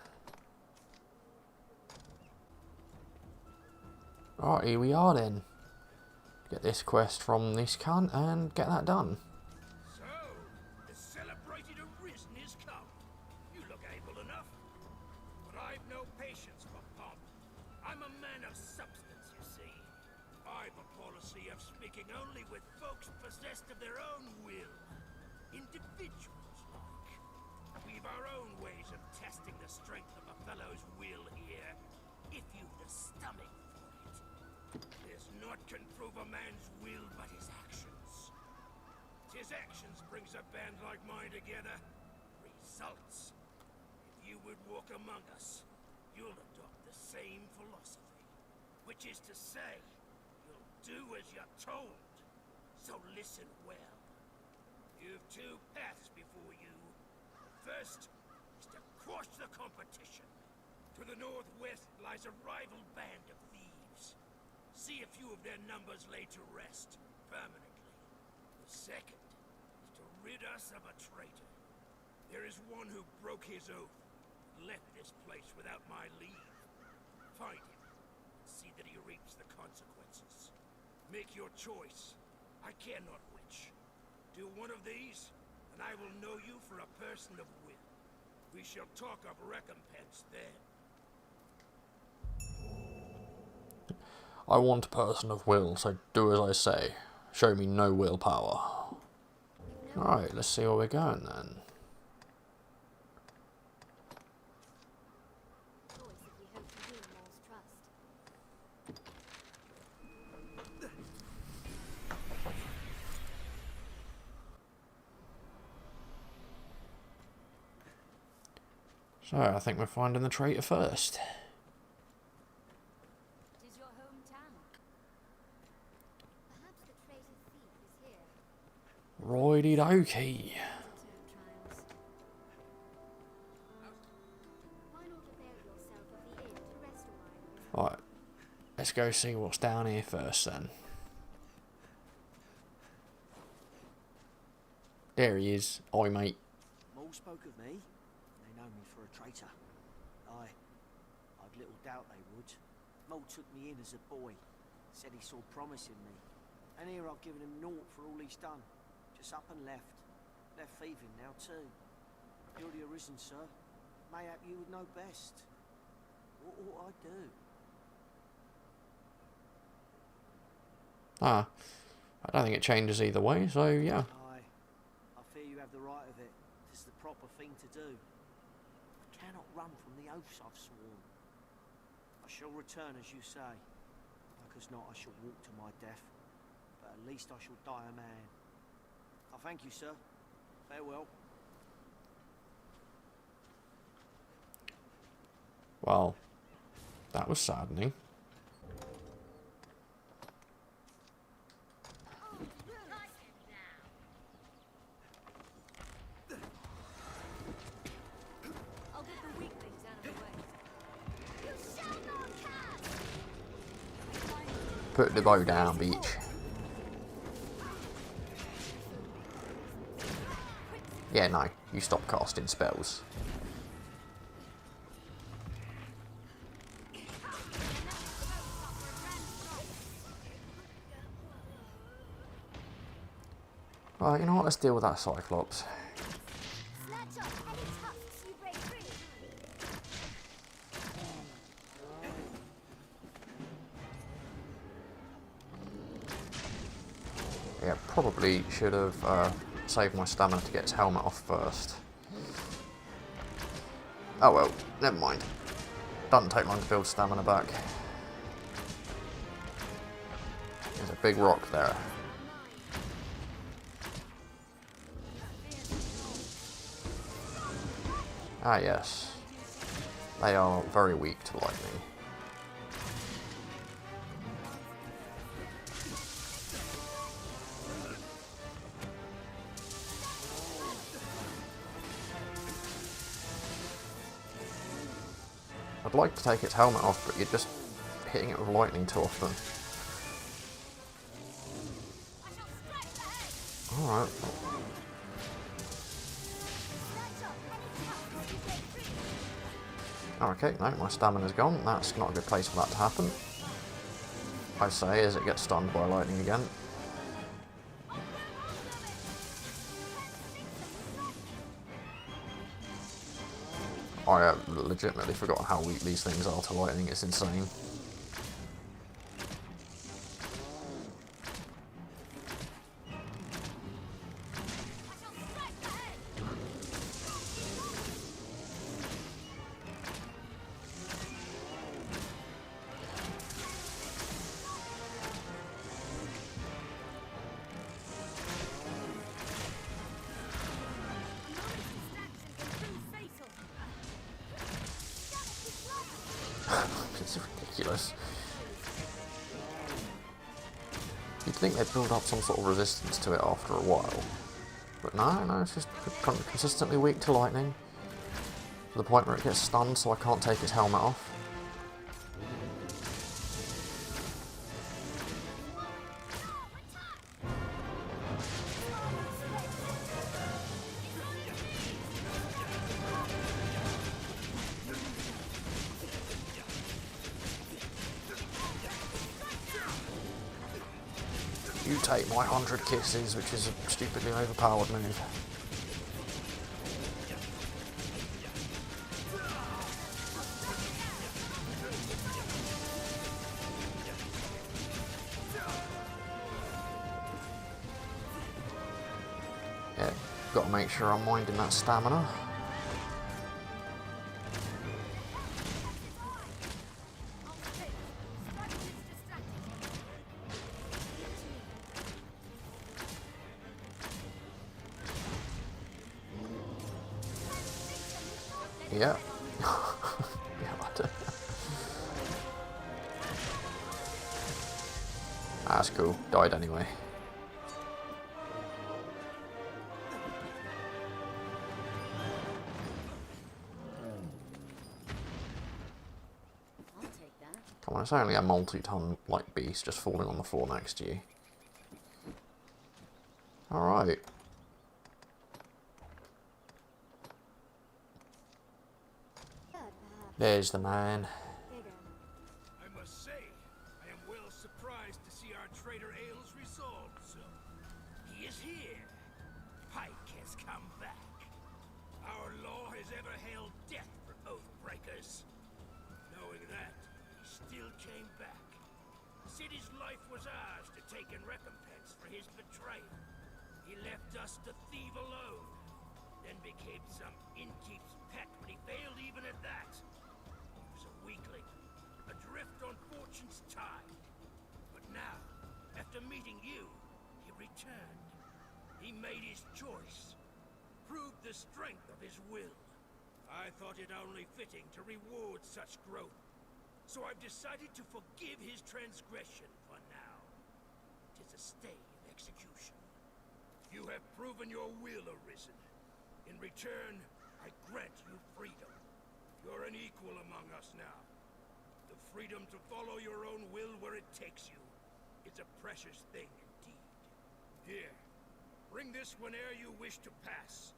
Right, here we are then. Get this quest from this cunt and get that done. So, the celebrated Arisen is come. You look able enough. But I've no patience for pomp. I'm a man of substance, you see. I've a policy of speaking only with folks possessed of their own will. Individuals, like. We've our own ways of testing the strength of a fellow's will here. If you've the stomach for it. There's naught can prove a man's will but his actions. 'Tis actions brings a band like mine together. Results. If you would walk among us, you'll adopt the same philosophy. Which is to say, you'll do as you're told. So listen well. You've two paths before you. The first is to quash the competition. To the northwest lies a rival band of thieves. See a few of their numbers laid to rest permanently. The second is to rid us of a traitor. There is one who broke his oath and left this place without my leave. Find him and see that he reaps the consequences. Make your choice. I care not which. Do one of these, and I will know you for a person of will. We shall talk of recompense then. I want a person of will, so do as I say. Show me no willpower. Alright, let's see where we're going then. So, I think we're finding the traitor first. It is your hometown. Perhaps the traitor thief is here. Righty dokey. Why not avail yourself of the inn to rest a while? Right, let's go see what's down here first then. There he is. Oi, mate. All spoke of me. They know me for a traitor. I'd little doubt they would. Mole took me in as a boy. Said he saw promise in me. And here I've given him naught for all he's done. Just up and left. Left thieving now too. You're the Arisen, sir. Mayhap you would know best. What ought I do? Ah, I don't think it changes either way, so yeah. I fear you have the right of it. It's the proper thing to do. I cannot run from the oaths I've sworn. I shall return as you say. Like as not, I shall walk to my death. But at least I shall die a man. I thank you, sir. Farewell. Well, that was saddening. Put the bow down, beach. Yeah, no, you stop casting spells. Right, you know what, let's deal with that Cyclops. Yeah, probably should have saved my stamina to get his helmet off first. Oh well, never mind. Doesn't take long to build stamina back. There's a big rock there. Ah yes, they are very weak to lightning. I'd like to take its helmet off, but you're just hitting it with lightning too often. Alright. Okay, no, my stamina's gone. That's not a good place for that to happen. I say as it gets stunned by lightning again. I have legitimately forgotten how weak these things are to lightning, it's insane. It's ridiculous. You'd think they'd build up some sort of resistance to it after a while. But no, it's just consistently weak to lightning. To the point where it gets stunned so I can't take its helmet off. You take my 100 kisses, which is a stupidly overpowered move. Got to make sure I'm minding that stamina. Yeah. God. That's cool. Died anyway. Come on, it's only a multi-ton like beast just falling on the floor next to you. Alright. There's the man. I must say, I am well surprised to see our traitor Ailes resolved so. He is here. Pike has come back. Our law has ever held death for oath breakers. Knowing that, he still came back. Said his life was ours to take in recompense for his betrayal. He left us to thieve alone, then became some innkeep's pet when he failed even at that. Weakling, adrift on fortune's tide. But now, after meeting you, he returned. He made his choice, proved the strength of his will. I thought it only fitting to reward such growth, so I've decided to forgive his transgression for now. 'Tis a stay in execution. You have proven your will, Arisen. In return, I grant you freedom. You're an equal among us now. The freedom to follow your own will where it takes you. It's a precious thing indeed. Here, bring this whene'er you wish to pass.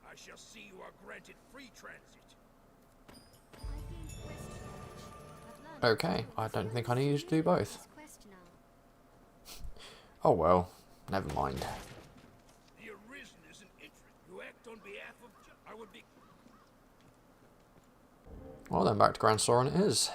I shall see you are granted free transit. Okay, I don't think I needed to do both. Oh well, never mind. The Arisen is an interest. You act on behalf of I would be... Well then, back to Grand Soren it is.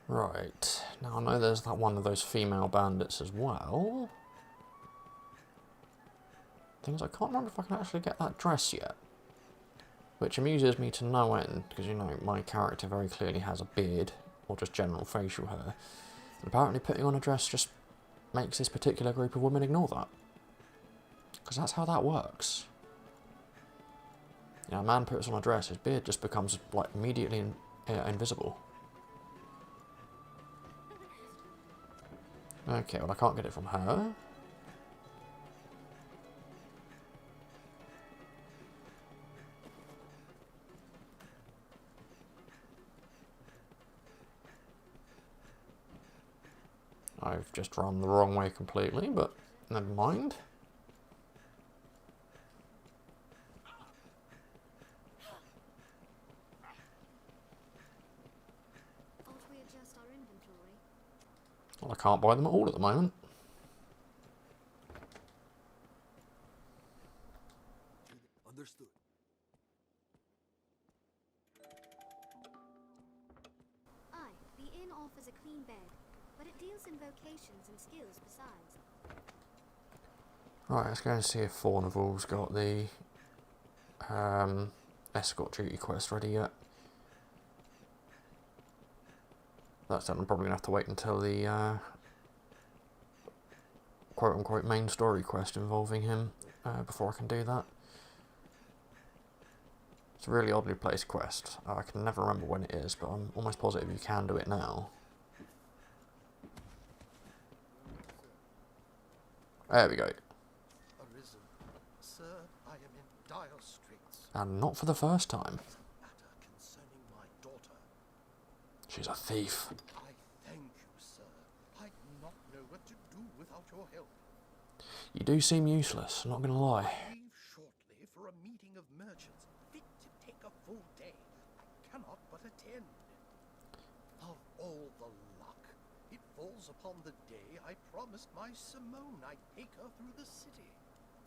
Right, now I know there's that one of those female bandits as well. Things I can't remember if I can actually get that dress yet. Which amuses me to no end, because you know, my character very clearly has a beard, or just general facial hair. And apparently putting on a dress just makes this particular group of women ignore that. Because that's how that works. You know, a man puts on a dress, his beard just becomes like immediately invisible. Okay, well I can't get it from her. I've just run the wrong way completely, but never mind. Well, I can't buy them at all at the moment. Understood. Aye, the inn offers a clean bed, but it deals in vocations and skills besides. Right, let's go and see if Fornival's got the escort duty quest ready yet. That's done. I'm probably going to have to wait until the quote-unquote main story quest involving him before I can do that. It's a really oddly placed quest. I can never remember when it is, but I'm almost positive you can do it now. There we go. Arisen, sir, I am in dire straits. And not for the first time. Matter concerning my daughter. She's a thief. I thank you, sir. I do not know what to do without your help. You do seem useless, I'm not going to lie. I leave shortly for a meeting of merchants, fit to take a full day. I cannot but attend. Of all the luck falls upon the day I promised my Simone I'd take her through the city.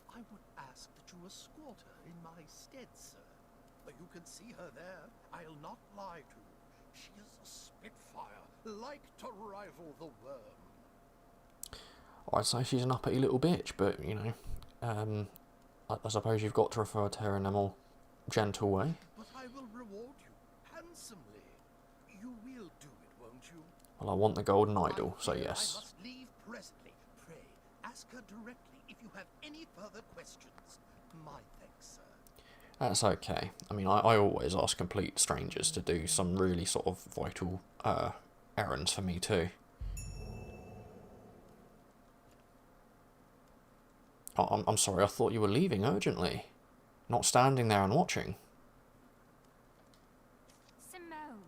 I would ask that you escort her in my stead, sir. But you can see her there. I'll not lie to you. She is a spitfire, like to rival the worm. I'd say she's an uppity little bitch, but, you know, I suppose you've got to refer to her in a more gentle way. But I will reward you handsomely. You will do it, won't you? Well, I want the golden idol, so yes. I must leave presently. Pray, ask her directly if you have any further questions. My thanks, sir. That's okay. I mean, I always ask complete strangers to do some really sort of vital errands for me too. Oh, I'm sorry, I thought you were leaving urgently. Not standing there and watching. Simone.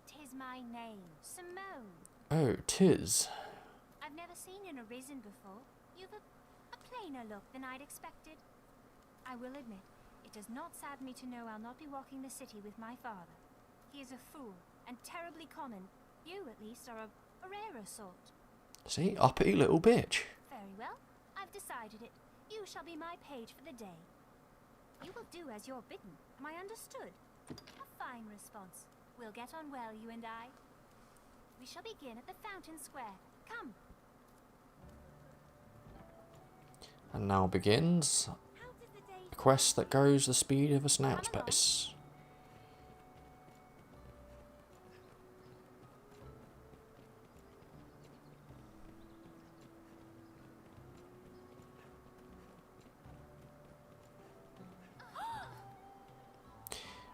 'Tis my name. Simone. Oh, 'tis. I've never seen an Arisen before. You've a plainer look than I'd expected. I will admit, it does not sadden me to know I'll not be walking the city with my father. He is a fool, and terribly common. You, at least, are a rarer sort. See, uppity little bitch. Very well. I've decided it. You shall be my page for the day. You will do as you're bidden. Am I understood? A fine response. We'll get on well, you and I. We shall begin at the fountain square. Come. And now begins a quest that goes the speed of a snail's pace.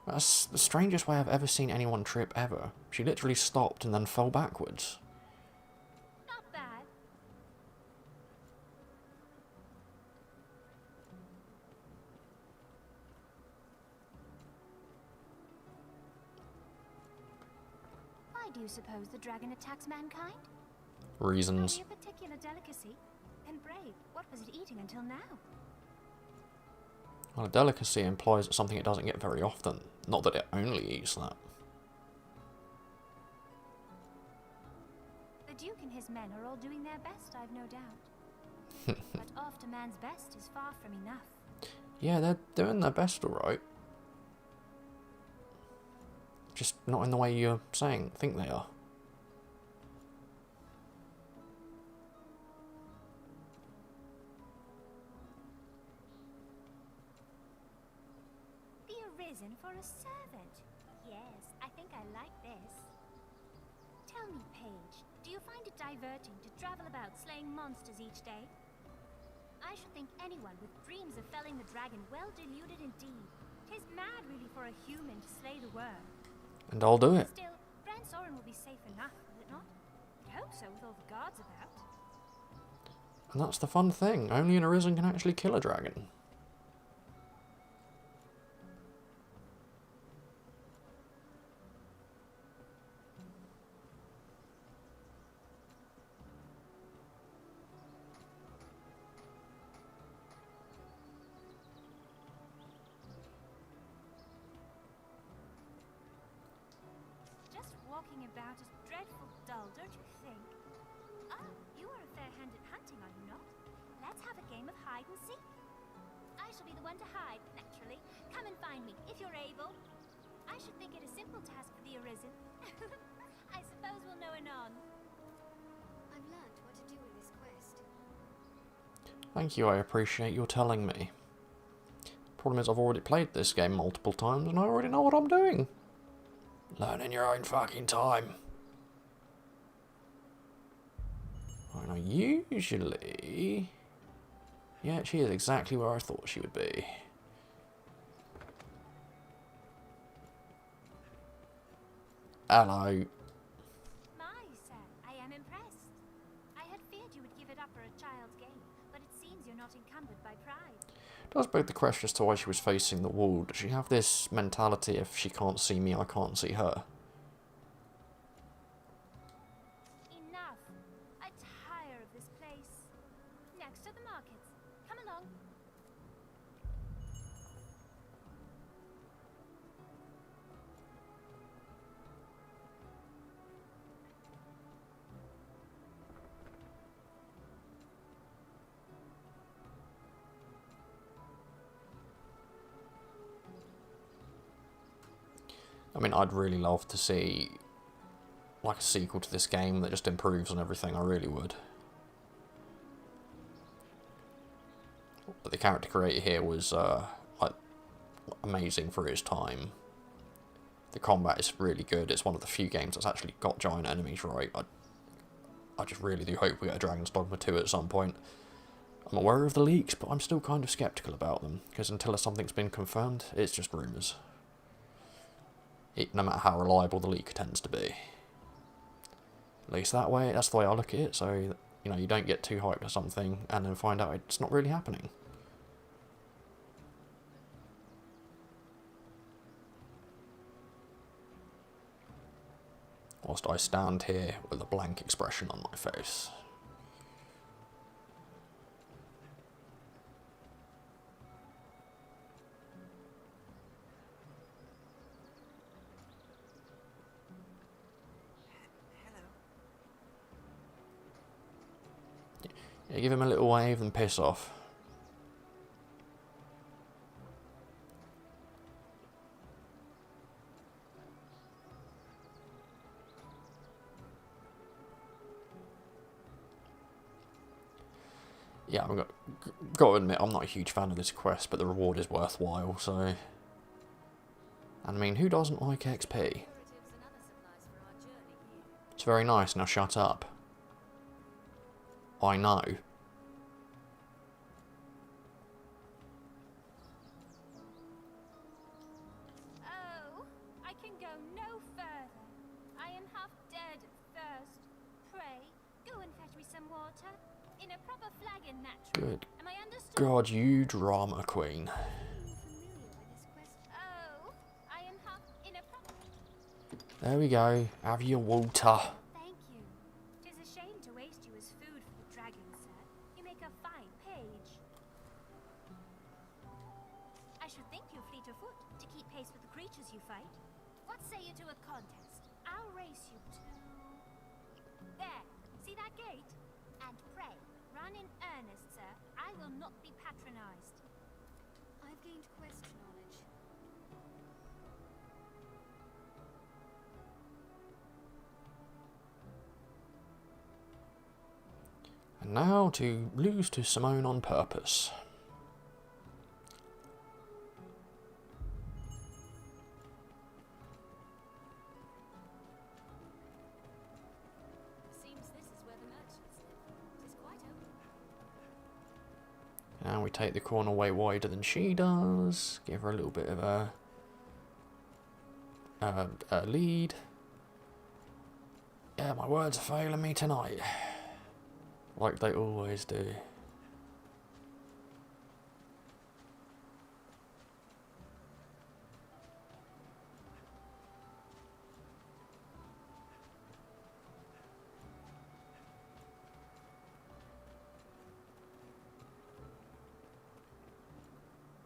That's the strangest way I've ever seen anyone trip ever. She literally stopped and then fell backwards. Not bad. Why do you suppose the dragon attacks mankind? Reasons. Only a particular delicacy. And brave, what was it eating until now? Well, a delicacy implies it's something it doesn't get very often. Not that it only eats that. The Duke and his men are all doing their best, I've no doubt. But oft a man's best is far from enough. Yeah, they're doing their best, alright. Just not in the way you're think they are. The Arisen for a servant. Yes, I think I like this. Tell me, Paige, do you find it diverting to travel about slaying monsters each day? I should think anyone with dreams of felling the dragon well deluded indeed. 'Tis mad really for a human to slay the worm. And I'll do it. Still, Brand Soren will be safe enough, will it not? I hope so, with all the guards about. And that's the fun thing. Only an Arisen can actually kill a dragon. Walking about is dreadful dull, don't you think? Ah, you are a fair hand at hunting, are you not? Let's have a game of hide and seek. I shall be the one to hide, naturally. Come and find me, if you're able. I should think it a simple task for the Arisen. I suppose we'll know anon. I've learned what to do in this quest. Thank you, I appreciate your telling me. Problem is, I've already played this game multiple times and I already know what I'm doing. Learn in your own fucking time. Right, now usually... Yeah, she is exactly where I thought she would be. Hello. My, sir, I am impressed. I had feared you would give it up for a child's game, but it seems you're not encumbered by pride. Does beg the question as to why she was facing the wall. Does she have this mentality, if she can't see me, I can't see her? Enough. I tire of this place. Next to the markets. Come along. I mean, I'd really love to see like a sequel to this game that just improves on everything. I really would. But the character creator here was like amazing for his time. The combat is really good. It's one of the few games that's actually got giant enemies right. I just really do hope we get a Dragon's Dogma 2 at some point. I'm aware of the leaks, but I'm still kind of sceptical about them, because until something's been confirmed, it's just rumours. No matter how reliable the leak tends to be. At least that's the way I look at it, so you know, you don't get too hyped for something and then find out it's not really happening. Whilst I stand here with a blank expression on my face. Yeah, give him a little wave and piss off. Yeah, I've got to admit, I'm not a huge fan of this quest, but the reward is worthwhile, so... And I mean, who doesn't like XP? It's very nice, now shut up. I know. Oh, I can go no further. I am half dead of thirst. Pray, go and fetch me some water. In a proper flagon, naturally. Good Am I understood? God, you drama queen. Oh, I am half in a proper... There we go, have your water. Thank you. 'Tis a shame to waste you as food for the dragon, sir. You make a fine page. I should think you're fleet of foot to keep pace with the creatures you fight. What say you to a contest? I'll race you to... There, see that gate? And pray, run in earnest, sir. I will not be patronized. I've gained quest knowledge. And now to lose to Simone on purpose. Seems this is where the merchants live. It is quite open. Now we take the corner way wider than she does. Give her a little bit of a lead. Yeah, my words are failing me tonight. Like they always do.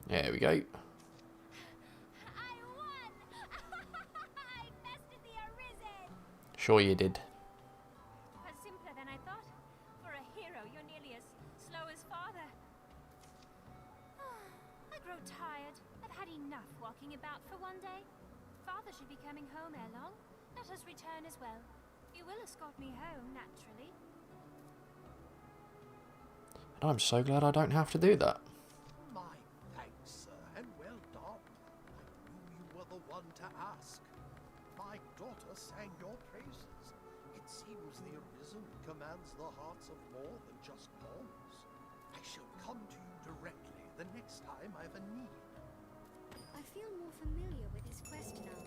There we go. I won! I bested the Arisen! Sure you did. Was simpler than I thought. For a hero, you're nearly as slow as father. I grow tired. I've had enough walking about for one day. Father should be coming home ere long. Let us return as well. You will escort me home, naturally. And I'm so glad I don't have to do that. My thanks, sir, and well done. I knew you were the one to ask. My daughter sang your praises. It seems the Arisen commands the hearts of more than just pawns. I shall come to you directly the next time I've a need. I feel more familiar with his quest now.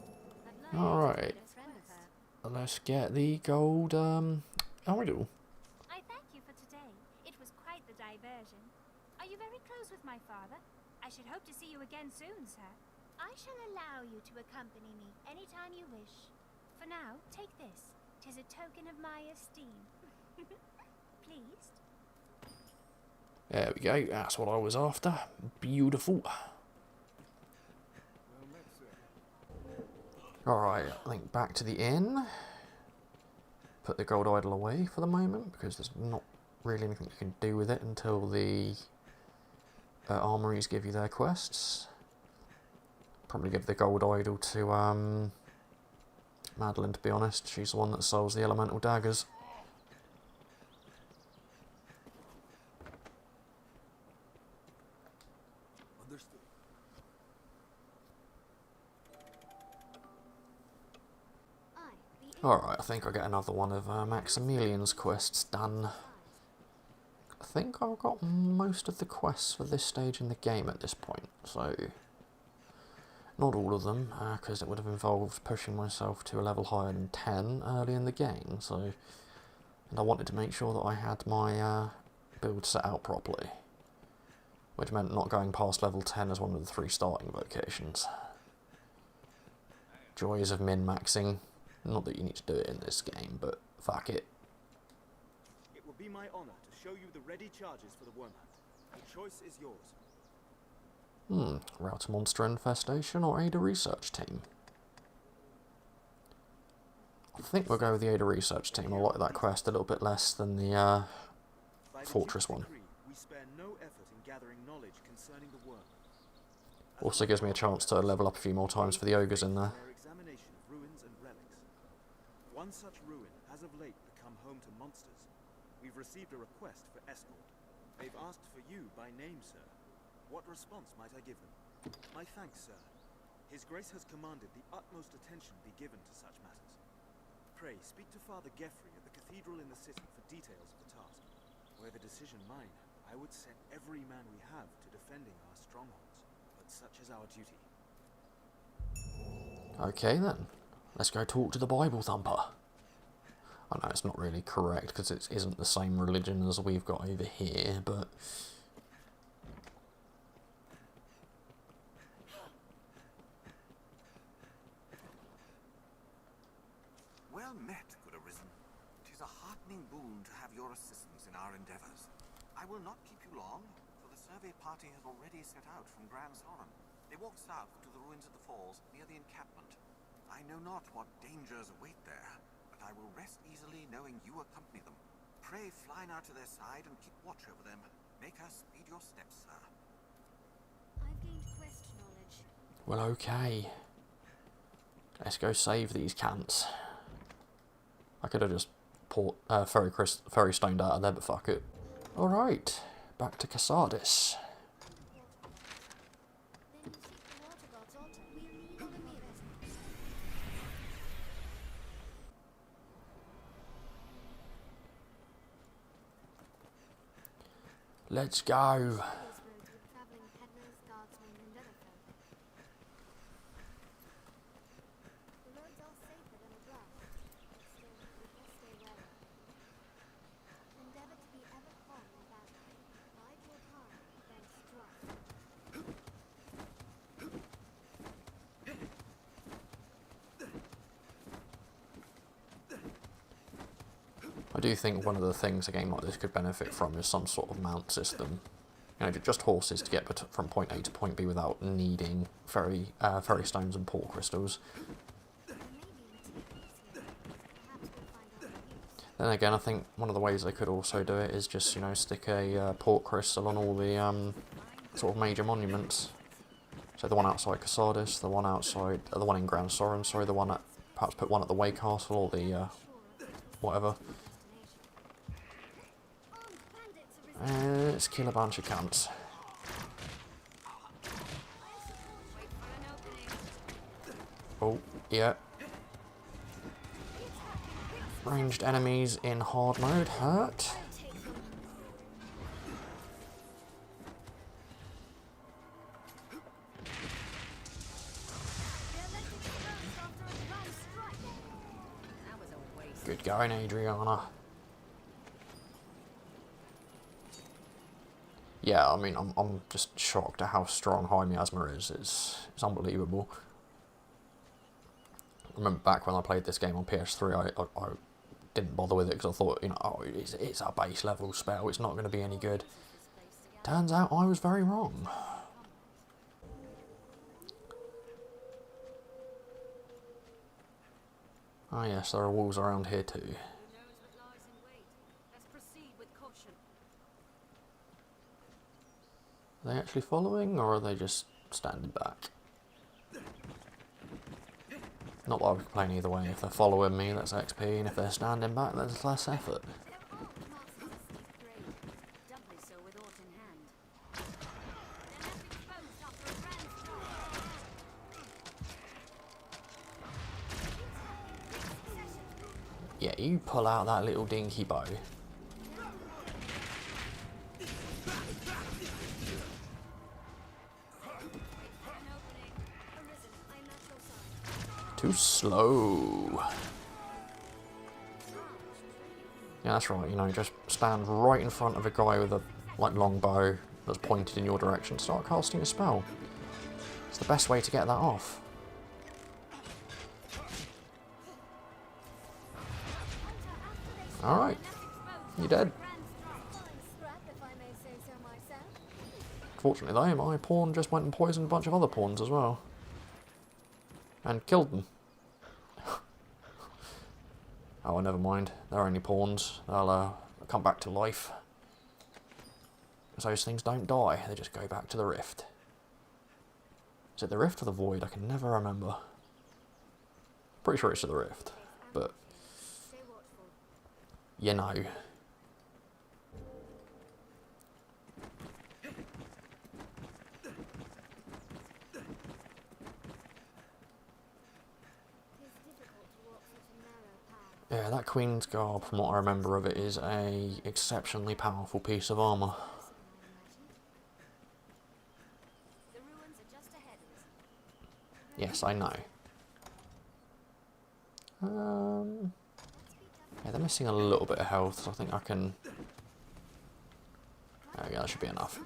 I've learned Alright. to be a friend of her. Let's get the gold idol. I thank you for today. It was quite the diversion. Are you very close with my father? I should hope to see you again soon, sir. I shall allow you to accompany me anytime you wish. For now, take this. 'Tis a token of my esteem. Pleased? There we go, that's what I was after. Beautiful. Alright, I think back to the inn. Put the gold idol away for the moment, because there's not really anything you can do with it until the armories give you their quests. Probably give the gold idol to Madeline, to be honest. She's the one that sells the elemental daggers. Understood. Alright, I think I'll get another one of Maximilian's quests done. I think I've got most of the quests for this stage in the game at this point, so not all of them, because it would have involved pushing myself to a level higher than 10 early in the game, so, and I wanted to make sure that I had my build set out properly, which meant not going past level 10 as one of the 3 starting vocations. Joys of min-maxing. Not that you need to do it in this game, but fuck it. It will be my honor to show you the ready charges for the worm hunt. The choice is yours. Route a monster infestation or aid a research team? I think we'll go with the aid a research team. I like that quest a little bit less than the fortress one. We spare no effort in gathering knowledge concerning the worm. Also gives me a chance to level up a few more times for the ogres in there. Examination of ruins and relics. One such ruin has of late become home to monsters. We've received a request for escort. They've asked for you by name, sir. What response might I give them? My thanks, sir. His Grace has commanded the utmost attention be given to such matters. Pray, speak to Father Geoffrey at the cathedral in the city for details of the task. Were the decision mine, I would set every man we have to defending our strongholds. But such is our duty. Okay then, let's go talk to the Bible Thumper. I know it's not really correct because it isn't the same religion as we've got over here, but well met, good Arisen. 'Tis a heartening boon to have your assistance in our endeavours. I will not keep you long, for the survey party has already set out from Gran Soren. They walk south to the ruins of the falls near the encampment. I know not what dangers await there, but I will rest easily knowing you accompany them. Pray fly now to their side and keep watch over them. Make her speed your steps, sir. I've gained quest knowledge. well, okay. Let's go save these cants. I could have just ferry stoned out of there, but fuck it. Alright, back to Casadis. Then you seek the water god's altar. We'll need all the mirrors. Let's go. These roads with travelling peddlers, guardsmen, and other folk. The roads are safer than a bluff, but still, we must stay wary. Endeavour to be ever calm in battle. Bide your time, then strike. I do think one of the things a game like this could benefit from is some sort of mount system. You know, just horses to get from point A to point B without needing ferry stones and port crystals. There may be materials here. Perhaps we'll find our use. Then again, I think one of the ways they could also do it is just, you know, stick a port crystal on all the sort of major monuments. So the one outside Casadis, the one outside, the one in Gran Soren, sorry, the one at, perhaps put one at the Way Castle or the whatever. Let's kill a bunch of cunts. Oh, yeah. Ranged enemies in hard mode hurt. Good going, Adriana. Yeah, I mean, I'm just shocked at how strong High Miasma is. It's unbelievable. I remember back when I played this game on PS3, I didn't bother with it because I thought, you know, oh, it's a base level spell, it's not going to be any good. Turns out I was very wrong. Ah yes, there are wolves around here too. Who knows what lies in wait? Let's proceed with caution. Are they actually following, or are they just standing back? Not that I would complain either way. If they're following me, that's XP, and if they're standing back, that's less effort. Doubly so with aught in hand. Yeah, you pull out that little dinky bow. Too slow. Yeah, that's right, you know, just stand right in front of a guy with a long bow that's pointed in your direction. Start casting a spell. It's the best way to get that off. Alright. You're dead. Fortunately though, my pawn just went and poisoned a bunch of other pawns as well. And killed them. Oh, never mind. They're only pawns. They'll come back to life. Because those things don't die. They just go back to the rift. Is it the rift or the void? I can never remember. Pretty sure it's to the rift. But, you know. Yeah, that Queen's Garb, from what I remember of it, is a exceptionally powerful piece of armour. Yes, I know. Yeah, they're missing a little bit of health, so I think I can... There we go, that should be enough.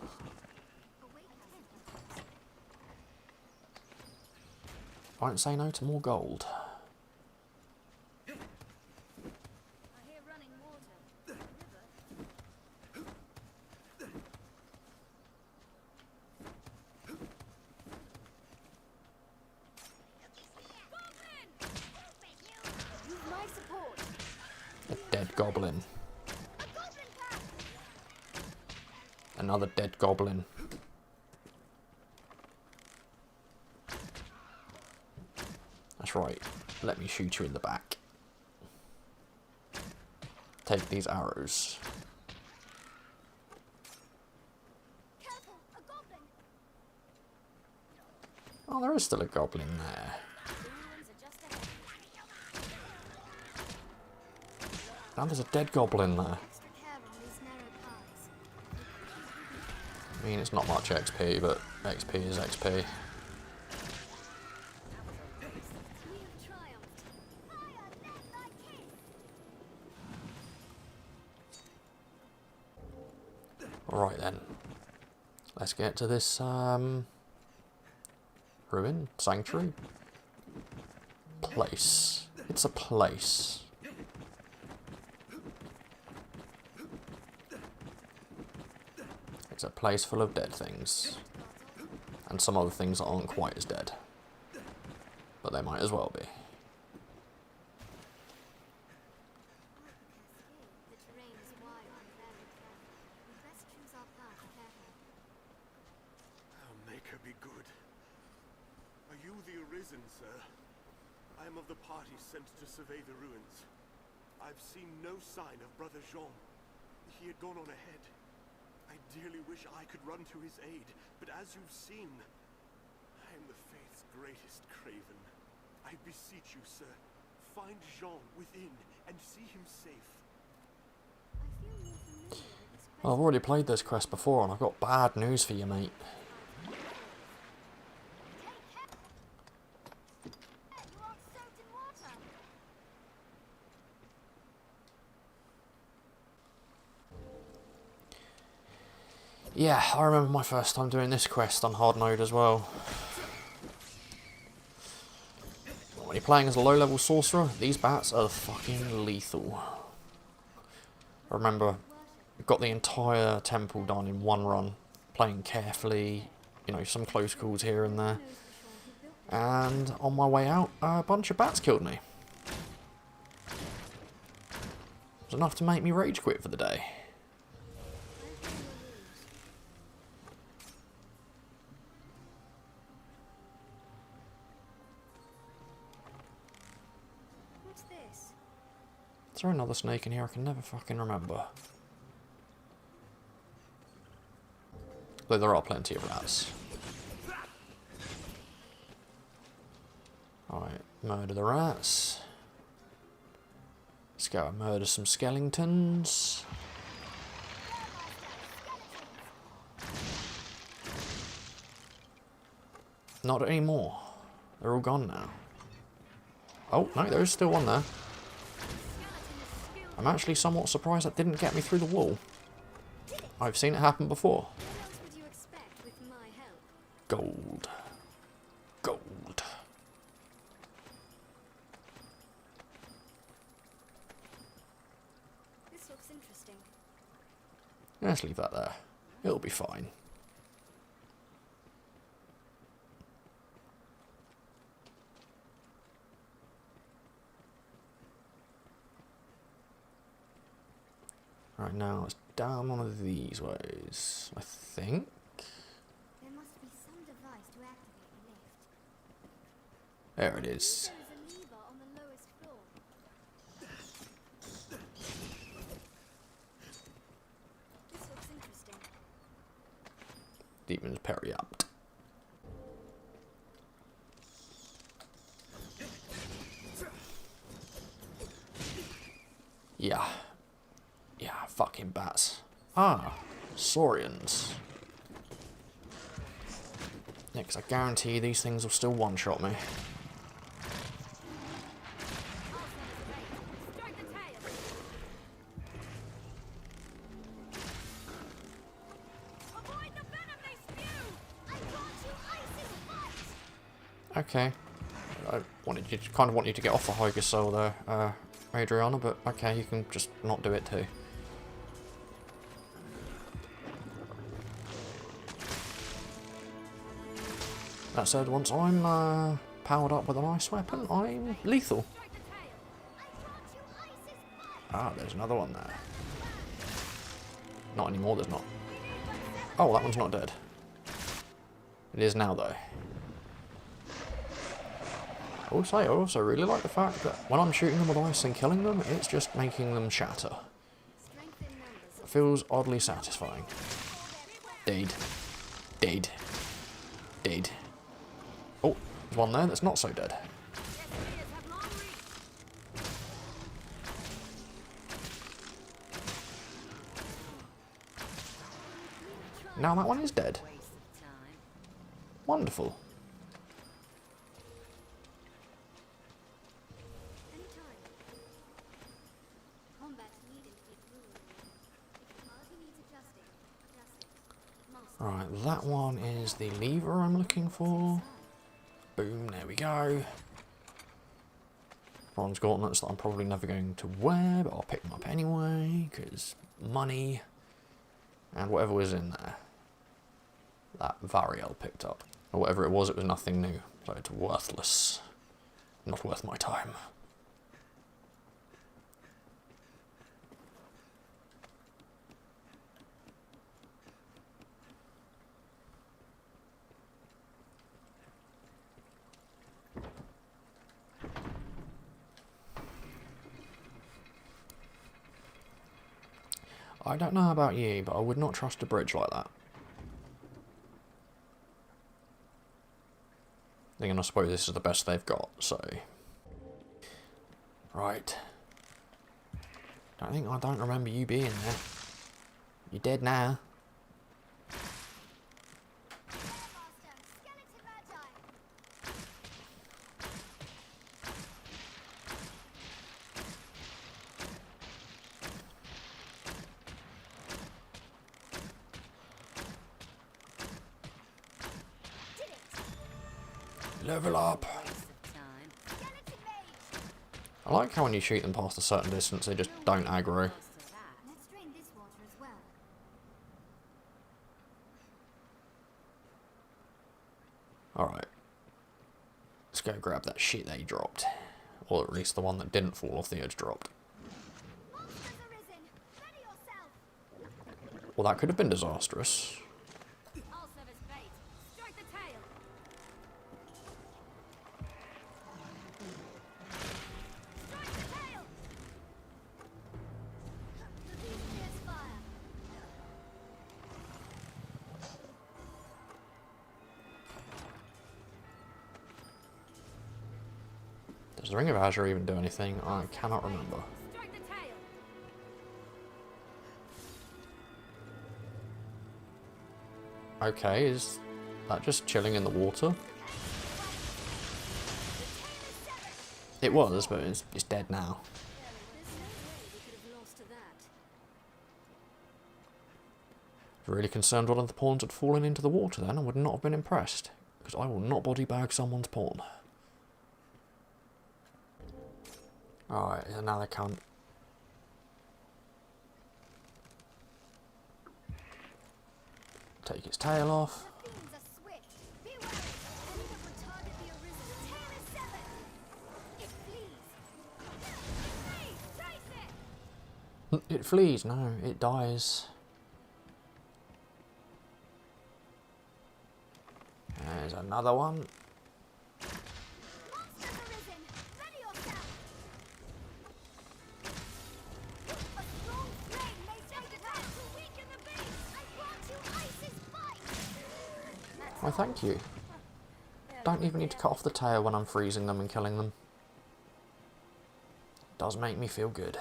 I won't say no to more gold. Goblin. Another dead goblin. That's right. Let me shoot you in the back. Take these arrows. Oh, there is still a goblin there. Now there's a dead goblin there. I mean, it's not much XP, but XP is XP. Alright then. Let's get to this, ruin? Sanctuary? Place. It's a place. It's a place full of dead things. And some other things that aren't quite as dead. But they might as well be. Oh, make her be good. Are you the Arisen, sir? I am of the party sent to survey the ruins. I've seen no sign of Brother Jean. He had gone on ahead. I dearly wish I could run to his aid, but as you've seen, I am the faith's greatest craven. I beseech you, sir, find Jean within and see him safe. Well, I've already played this quest before, and I've got bad news for you, mate. Yeah, I remember my first time doing this quest on hard mode as well. When you're playing as a low-level sorcerer, these bats are fucking lethal. I remember I got the entire temple done in one run, playing carefully, you know, some close calls here and there. And on my way out, a bunch of bats killed me. It was enough to make me rage quit for the day. Is there another snake in here? I can never fucking remember. Though there are plenty of rats. Alright, murder the rats. Let's go and murder some skeletons. Not anymore. They're all gone now. Oh, no, there is still one there. I'm actually somewhat surprised that didn't get me through the wall. I've seen it happen before. What else would you expect with my help? Gold. Gold. This looks interesting. Let's leave that there. It'll be fine. Right, now it's down one of these ways, I think. There must be some device to activate the lift. There it is. There is a lever on the lowest floor. This looks interesting. Demons periapt. Yeah. Yeah, fucking bats. Ah, Saurians. Yeah, because I guarantee these things will still one-shot me. Okay. I wanted you to, kind of want you to get off the Hygersol there, Adriana, but okay, you can just not do it too. That said, once I'm powered up with an ice weapon, I'm lethal. Ah, there's another one there. Not anymore, there's not. Oh, that one's not dead. It is now, though. I also really like the fact that when I'm shooting them with ice and killing them, it's just making them shatter. It feels oddly satisfying. Dead. Dead. Dead. Oh, there's one there that's not so dead. Now that one is dead. Wonderful. Right, that one is the lever I'm looking for. Boom, there we go. Bronze gauntlets that I'm probably never going to wear, but I'll pick them up anyway, because money. And whatever was in there. That Variel picked up. Or whatever it was nothing new. So it's worthless. Not worth my time. I don't know about you, but I would not trust a bridge like that. Then I suppose this is the best they've got, so... Right. I don't remember you being there. You're dead now. Level up. I like how when you shoot them past a certain distance, they just don't aggro. Alright. Let's go grab that shit they dropped. Or at least the one that didn't fall off the edge dropped. Well, that could have been disastrous. Does the Ring of Azure even do anything? I cannot remember. Strike the tail. Okay, is that just chilling in the water? It was, but it's dead now. There's no way we could have lost to that. Really concerned one of the pawns had fallen into the water then, I would not have been impressed. Because I will not body bag someone's pawn. Alright, and now they can't. Take its tail off. The fiends are swift. Be wary. Any that would target the Arisen. The tail is severed. It flees. Hey, trace it! It flees, no, it dies. There's another one. Monsters Arisen. Ready yourself. A strong flame may take it out to weaken the beast. I brought you Ice's bite. Why, thank you. Don't even need to cut off the tail when I'm freezing them and killing them. Does make me feel good.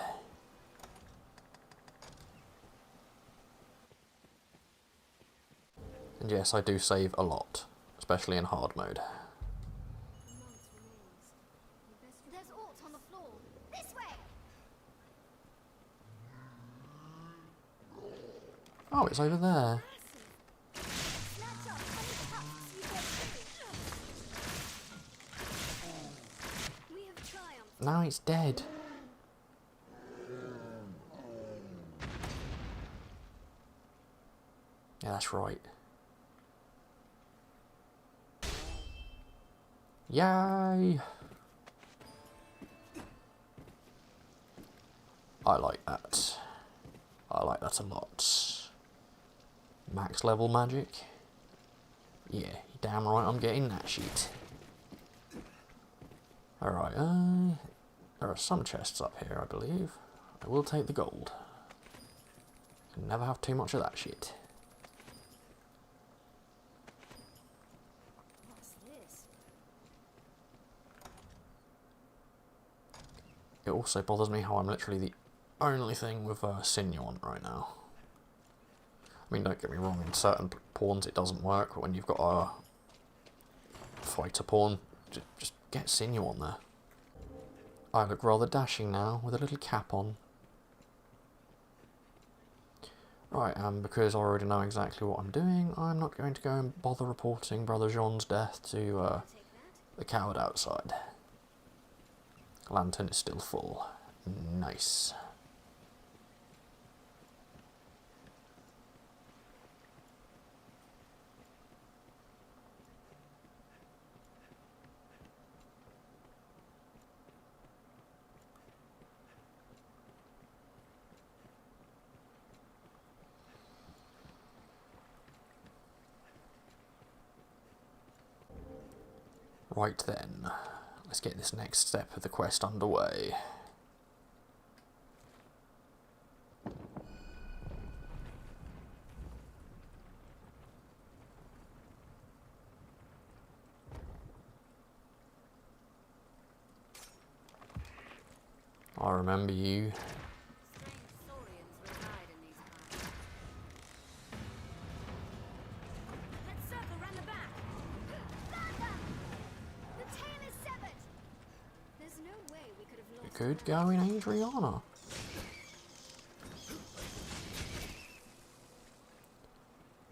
And yes, I do save a lot, especially in hard mode. There's Alt on the floor. This way. Oh, it's over there. Snatch up any cups you get through. We have triumphed. Now it's dead. Yeah, that's right. Yay! I like that. I like that a lot. Max level magic? Yeah, you're damn right I'm getting that shit. Alright, there are some chests up here, I believe. I will take the gold. Can never have too much of that shit. What's this? It also bothers me how I'm literally the only thing with sinew on right now. I mean, don't get me wrong, in certain pawns it doesn't work, but when you've got a fighter pawn, just get sinew on there. I look rather dashing now, with a little cap on. Right, and because I already know exactly what I'm doing, I'm not going to go and bother reporting Brother Jean's death to the coward outside. Lantern is still full. Nice. Right then, let's get this next step of the quest underway. I remember you. Strange saurians reside in these parts. Let's circle round the back. Thunder! The tail is severed. There's no way we could have lost. Good going, Adriana.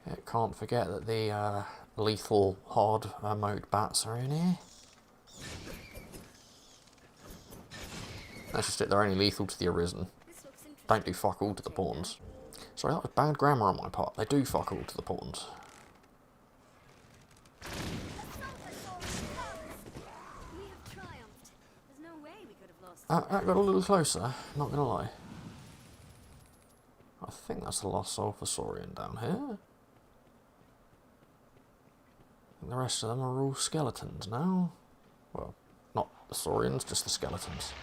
Yeah, can't forget that the lethal hard mode bats are in here. That's just it, they're only lethal to the Arisen. Don't do fuck all to the pawns. Sorry, that was bad grammar on my part. They do fuck all to the pawns. We have triumphed. There's no way we could have lost. That got a little closer, not gonna lie. I think that's the lost soul for Saurian down here. And the rest of them are all skeletons now. Well, not the Saurians, just the skeletons.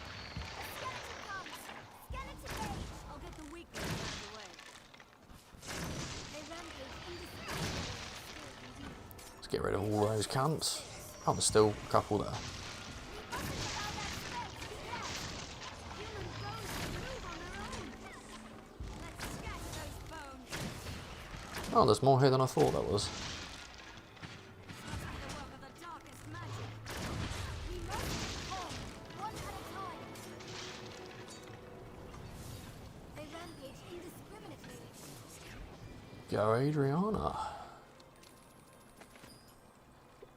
I'll get the weakness out of the way. They rampage Let's get rid of all those cunts. Oh, there's still a couple there. Oh, there's more here than I thought there was. Go, Adriana.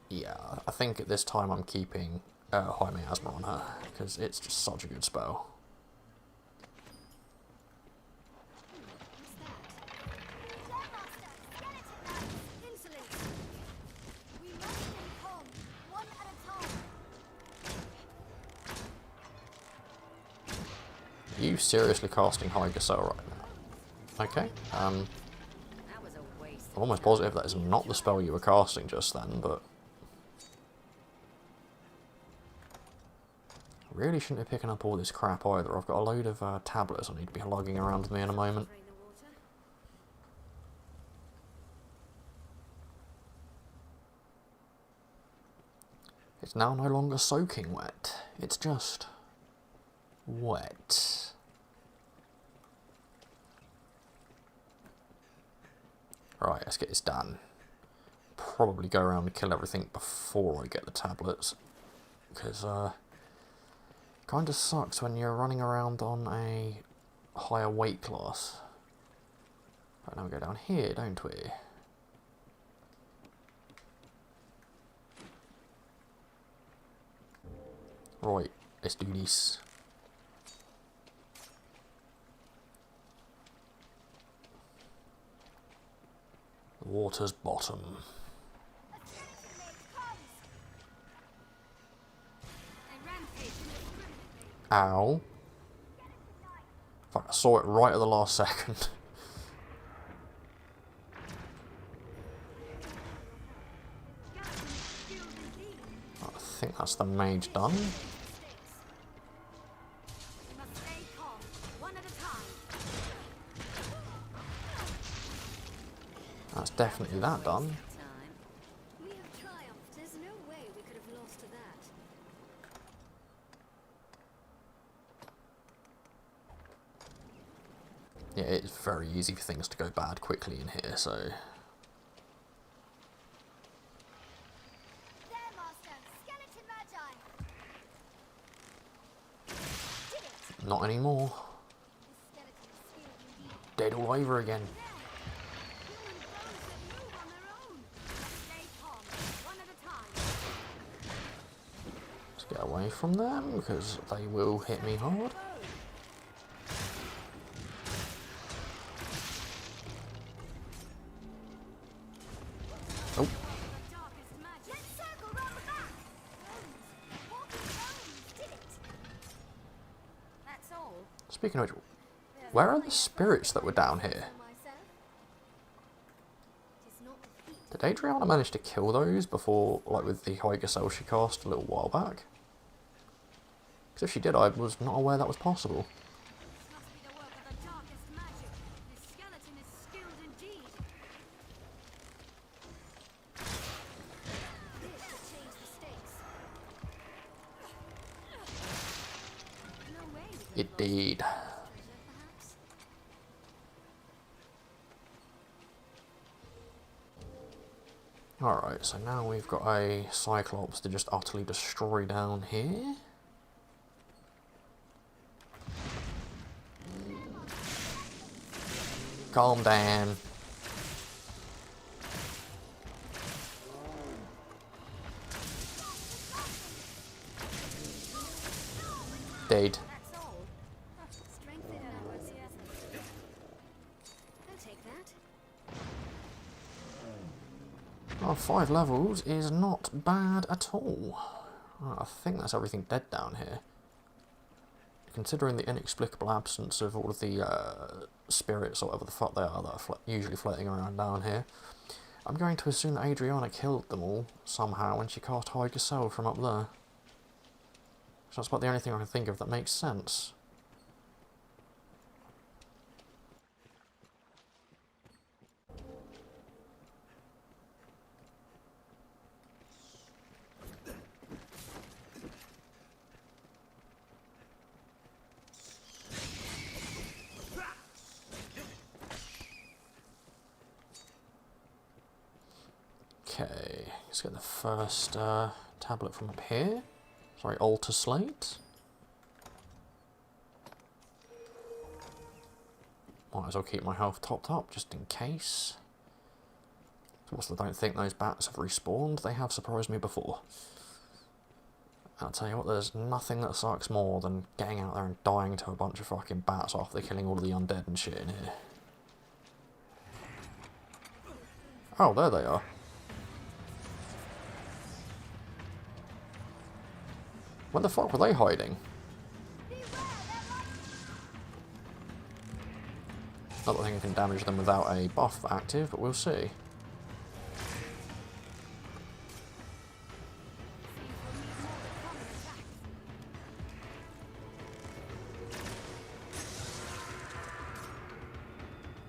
Yeah, I think at this time I'm keeping High Miasma on her, because it's just such a good spell. Are you seriously casting High Gazelle right now? Okay, I'm almost positive that is not the spell you were casting just then, but... I really shouldn't be picking up all this crap either. I've got a load of tablets I need to be lugging around with me in a moment. It's now no longer soaking wet. It's just... wet. Right, let's get this done. Probably go around and kill everything before I get the tablets. Because, kind of sucks when you're running around on a higher weight class. Right, now we go down here, don't we? Right, let's do this. The water's bottom. Ow. Fuck, I saw it right at the last second. I think that's the mage done. That's definitely that done. Yeah, it's very easy for things to go bad quickly in here, so... Not anymore. Dead all over again. Let's get away from them, because they will hit me hard. Oh. Speaking of which, where are the spirits that were down here? Did Adriana manage to kill those before, like with the High Gazelle she cast a little while back? Because if she did, I was not aware that was possible. It did. Alright, so now we've got a Cyclops to just utterly destroy down here. Calm down. Dead. Oh, 5 levels is not bad at all. Right, I think that's everything dead down here. Considering the inexplicable absence of all of the spirits or whatever the fuck they are that are usually floating around down here, I'm going to assume that Adriana killed them all somehow when she cast High Gazelle from up there. So that's about the only thing I can think of that makes sense. Okay, let's get the first tablet from up here. Sorry, altar slate. Might as well keep my health topped up, just in case. Whilst I don't think those bats have respawned, they have surprised me before. I'll tell you what, there's nothing that sucks more than getting out there and dying to a bunch of fucking bats after killing all of the undead and shit in here. Oh, there they are. Where the fuck were they hiding? Not that I think I can damage them without a buff active, but we'll see.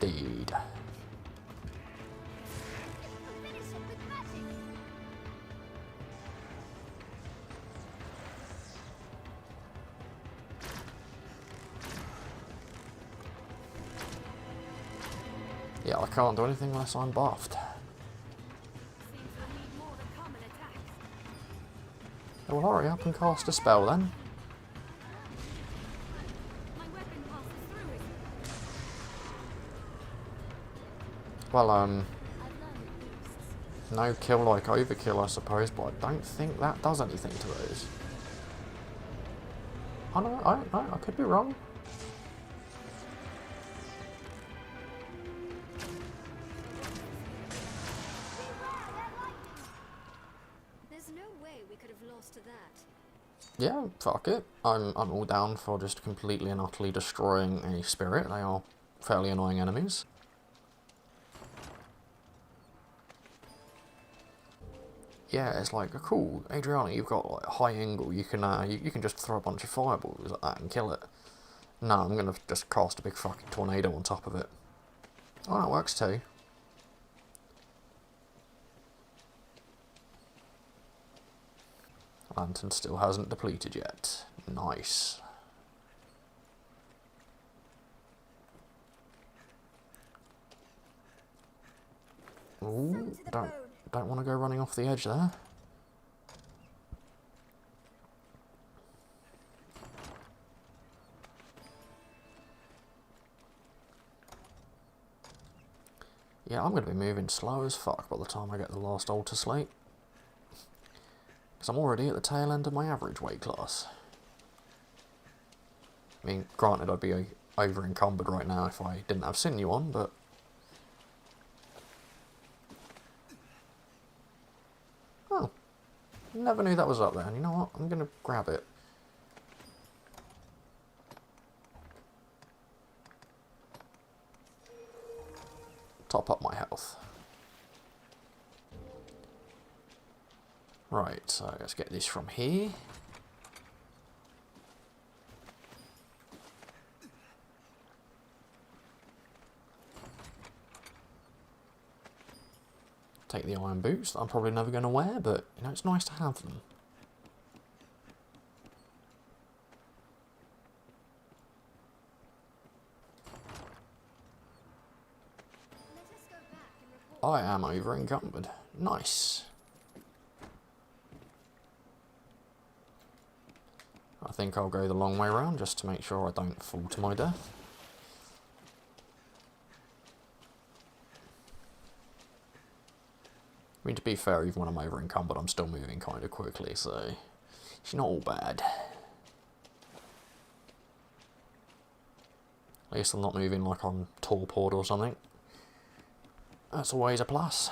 Indeed. Yeah, I can't do anything unless I'm buffed. Well, hurry up and cast a spell then. Well, no kill like overkill, I suppose, but I don't think that does anything to those. I don't know, I could be wrong. There's no way we could have lost to that. Yeah, fuck it. I'm all down for just completely and utterly destroying a spirit. They are fairly annoying enemies. Yeah, it's like, cool, Adriana, you've got like a high angle, you can you can just throw a bunch of fireballs at that and kill it. No, I'm gonna just cast a big fucking tornado on top of it. Oh, that works too. Lantern still hasn't depleted yet. Nice. Ooh, don't want to go running off the edge there. Yeah, I'm going to be moving slow as fuck by the time I get the last altar slate. Because I'm already at the tail end of my average weight class. I mean, granted I'd be over encumbered right now if I didn't have sinew on, but... Oh. Never knew that was up there, and you know what? I'm going to grab it. Top up my health. Right, so let's get this from here. Take the iron boots that I'm probably never going to wear, but you know, it's nice to have them. I am over encumbered. Nice. I think I'll go the long way around just to make sure I don't fall to my death. I mean, to be fair, even when I'm over encumbered, I'm still moving kind of quickly, so it's not all bad. At least I'm not moving like I'm torpored or something. That's always a plus.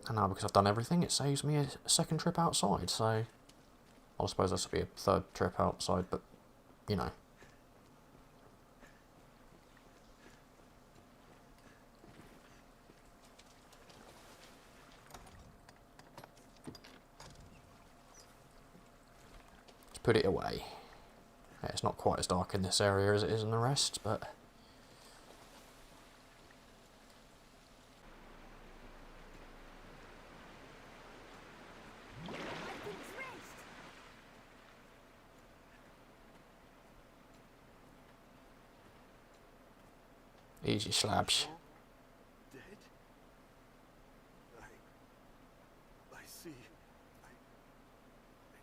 And now because I've done everything, it saves me a second trip outside, so... I suppose this will be a third trip outside, but, you know. Let's put it away. Yeah, it's not quite as dark in this area as it is in the rest, but... Easy slabs. Dead? I see. I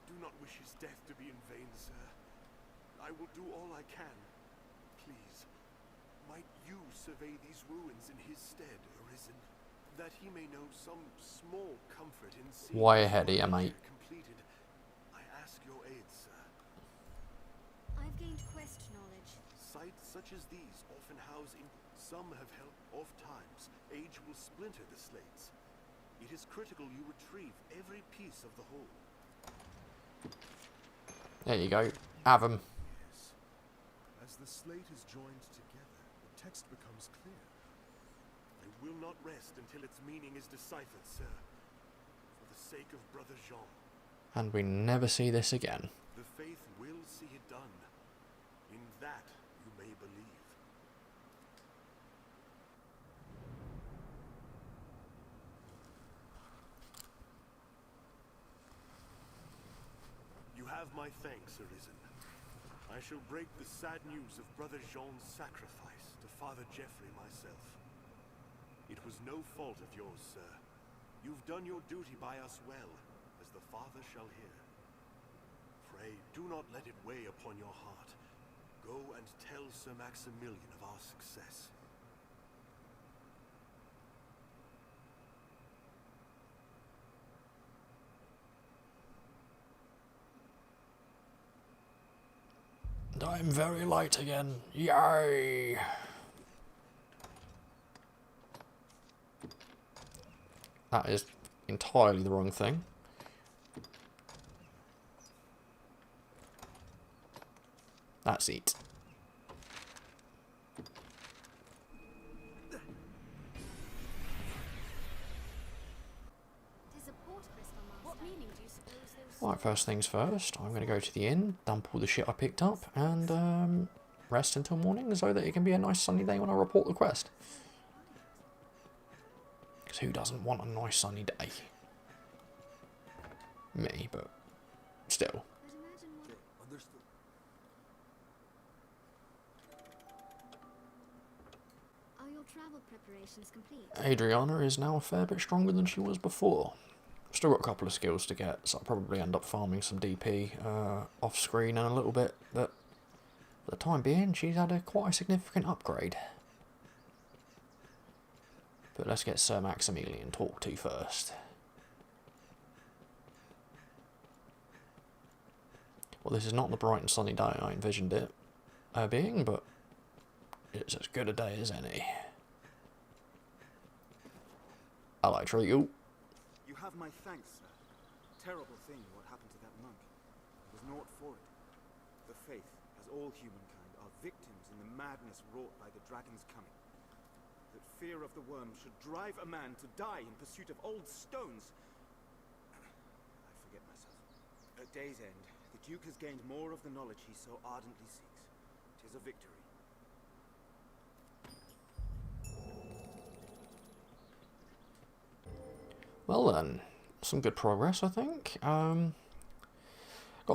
do not wish his death to be in vain, sir. I will do all I can. Please, might you survey these ruins in his stead, Arisen, that he may know some small comfort in seeing Way ahead here, mate. completed. I ask your aid, sir. I've gained quest knowledge. Sites such as these often house in. Some have held. Oft times, age will splinter the slates. It is critical you retrieve every piece of the whole. There you go. Have 'em. Yes. As the slate is joined together, the text becomes clear. I will not rest until its meaning is deciphered, sir. For the sake of Brother Jean. And we never see this again. The faith will see it done. In that you may believe. You have my thanks, Arisen. I shall break the sad news of Brother Jean's sacrifice to Father Geoffrey myself. It was no fault of yours, sir. You've done your duty by us well, as the Father shall hear. Pray, do not let it weigh upon your heart. Go and tell Sir Maximilian of our success. And I'm very light again. Yay! That is entirely the wrong thing. That's it. There's a port crystal, Master. What meaning do you suppose those... Right, first things first, I'm going to go to the inn, dump all the shit I picked up, and rest until morning so that it can be a nice sunny day when I report the quest. Because who doesn't want a nice sunny day? Me, but still. I'd imagine one... Understood. Are your travel preparations complete? Adriana is now a fair bit stronger than she was before. Still got a couple of skills to get, so I'll probably end up farming some DP off screen in a little bit, but for the time being, she's had quite a significant upgrade. But let's get Sir Maximilian talked to first. Well, this is not the bright and sunny day I envisioned it being, but it's as good a day as any. I like treat you. You have my thanks, sir. Terrible thing what happened to that monk. There was naught for it. The faith, as all humankind, are victims in the madness wrought by the dragon's coming. That fear of the worm should drive a man to die in pursuit of old stones. I forget myself. At day's end, the Duke has gained more of the knowledge he so ardently seeks. 'Tis a victory. Well then, some good progress I think. Got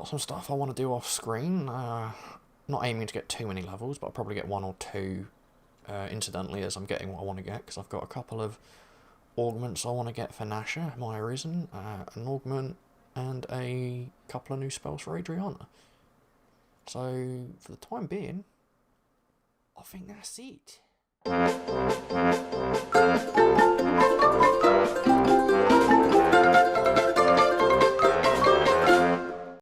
some stuff I want to do off screen. Not aiming to get too many levels, but I'll probably get one or two incidentally as I'm getting what I want to get, because I've got a couple of augments I want to get for Nasha, my Arisen, an augment, and a couple of new spells for Adriana. So, for the time being, I think that's it.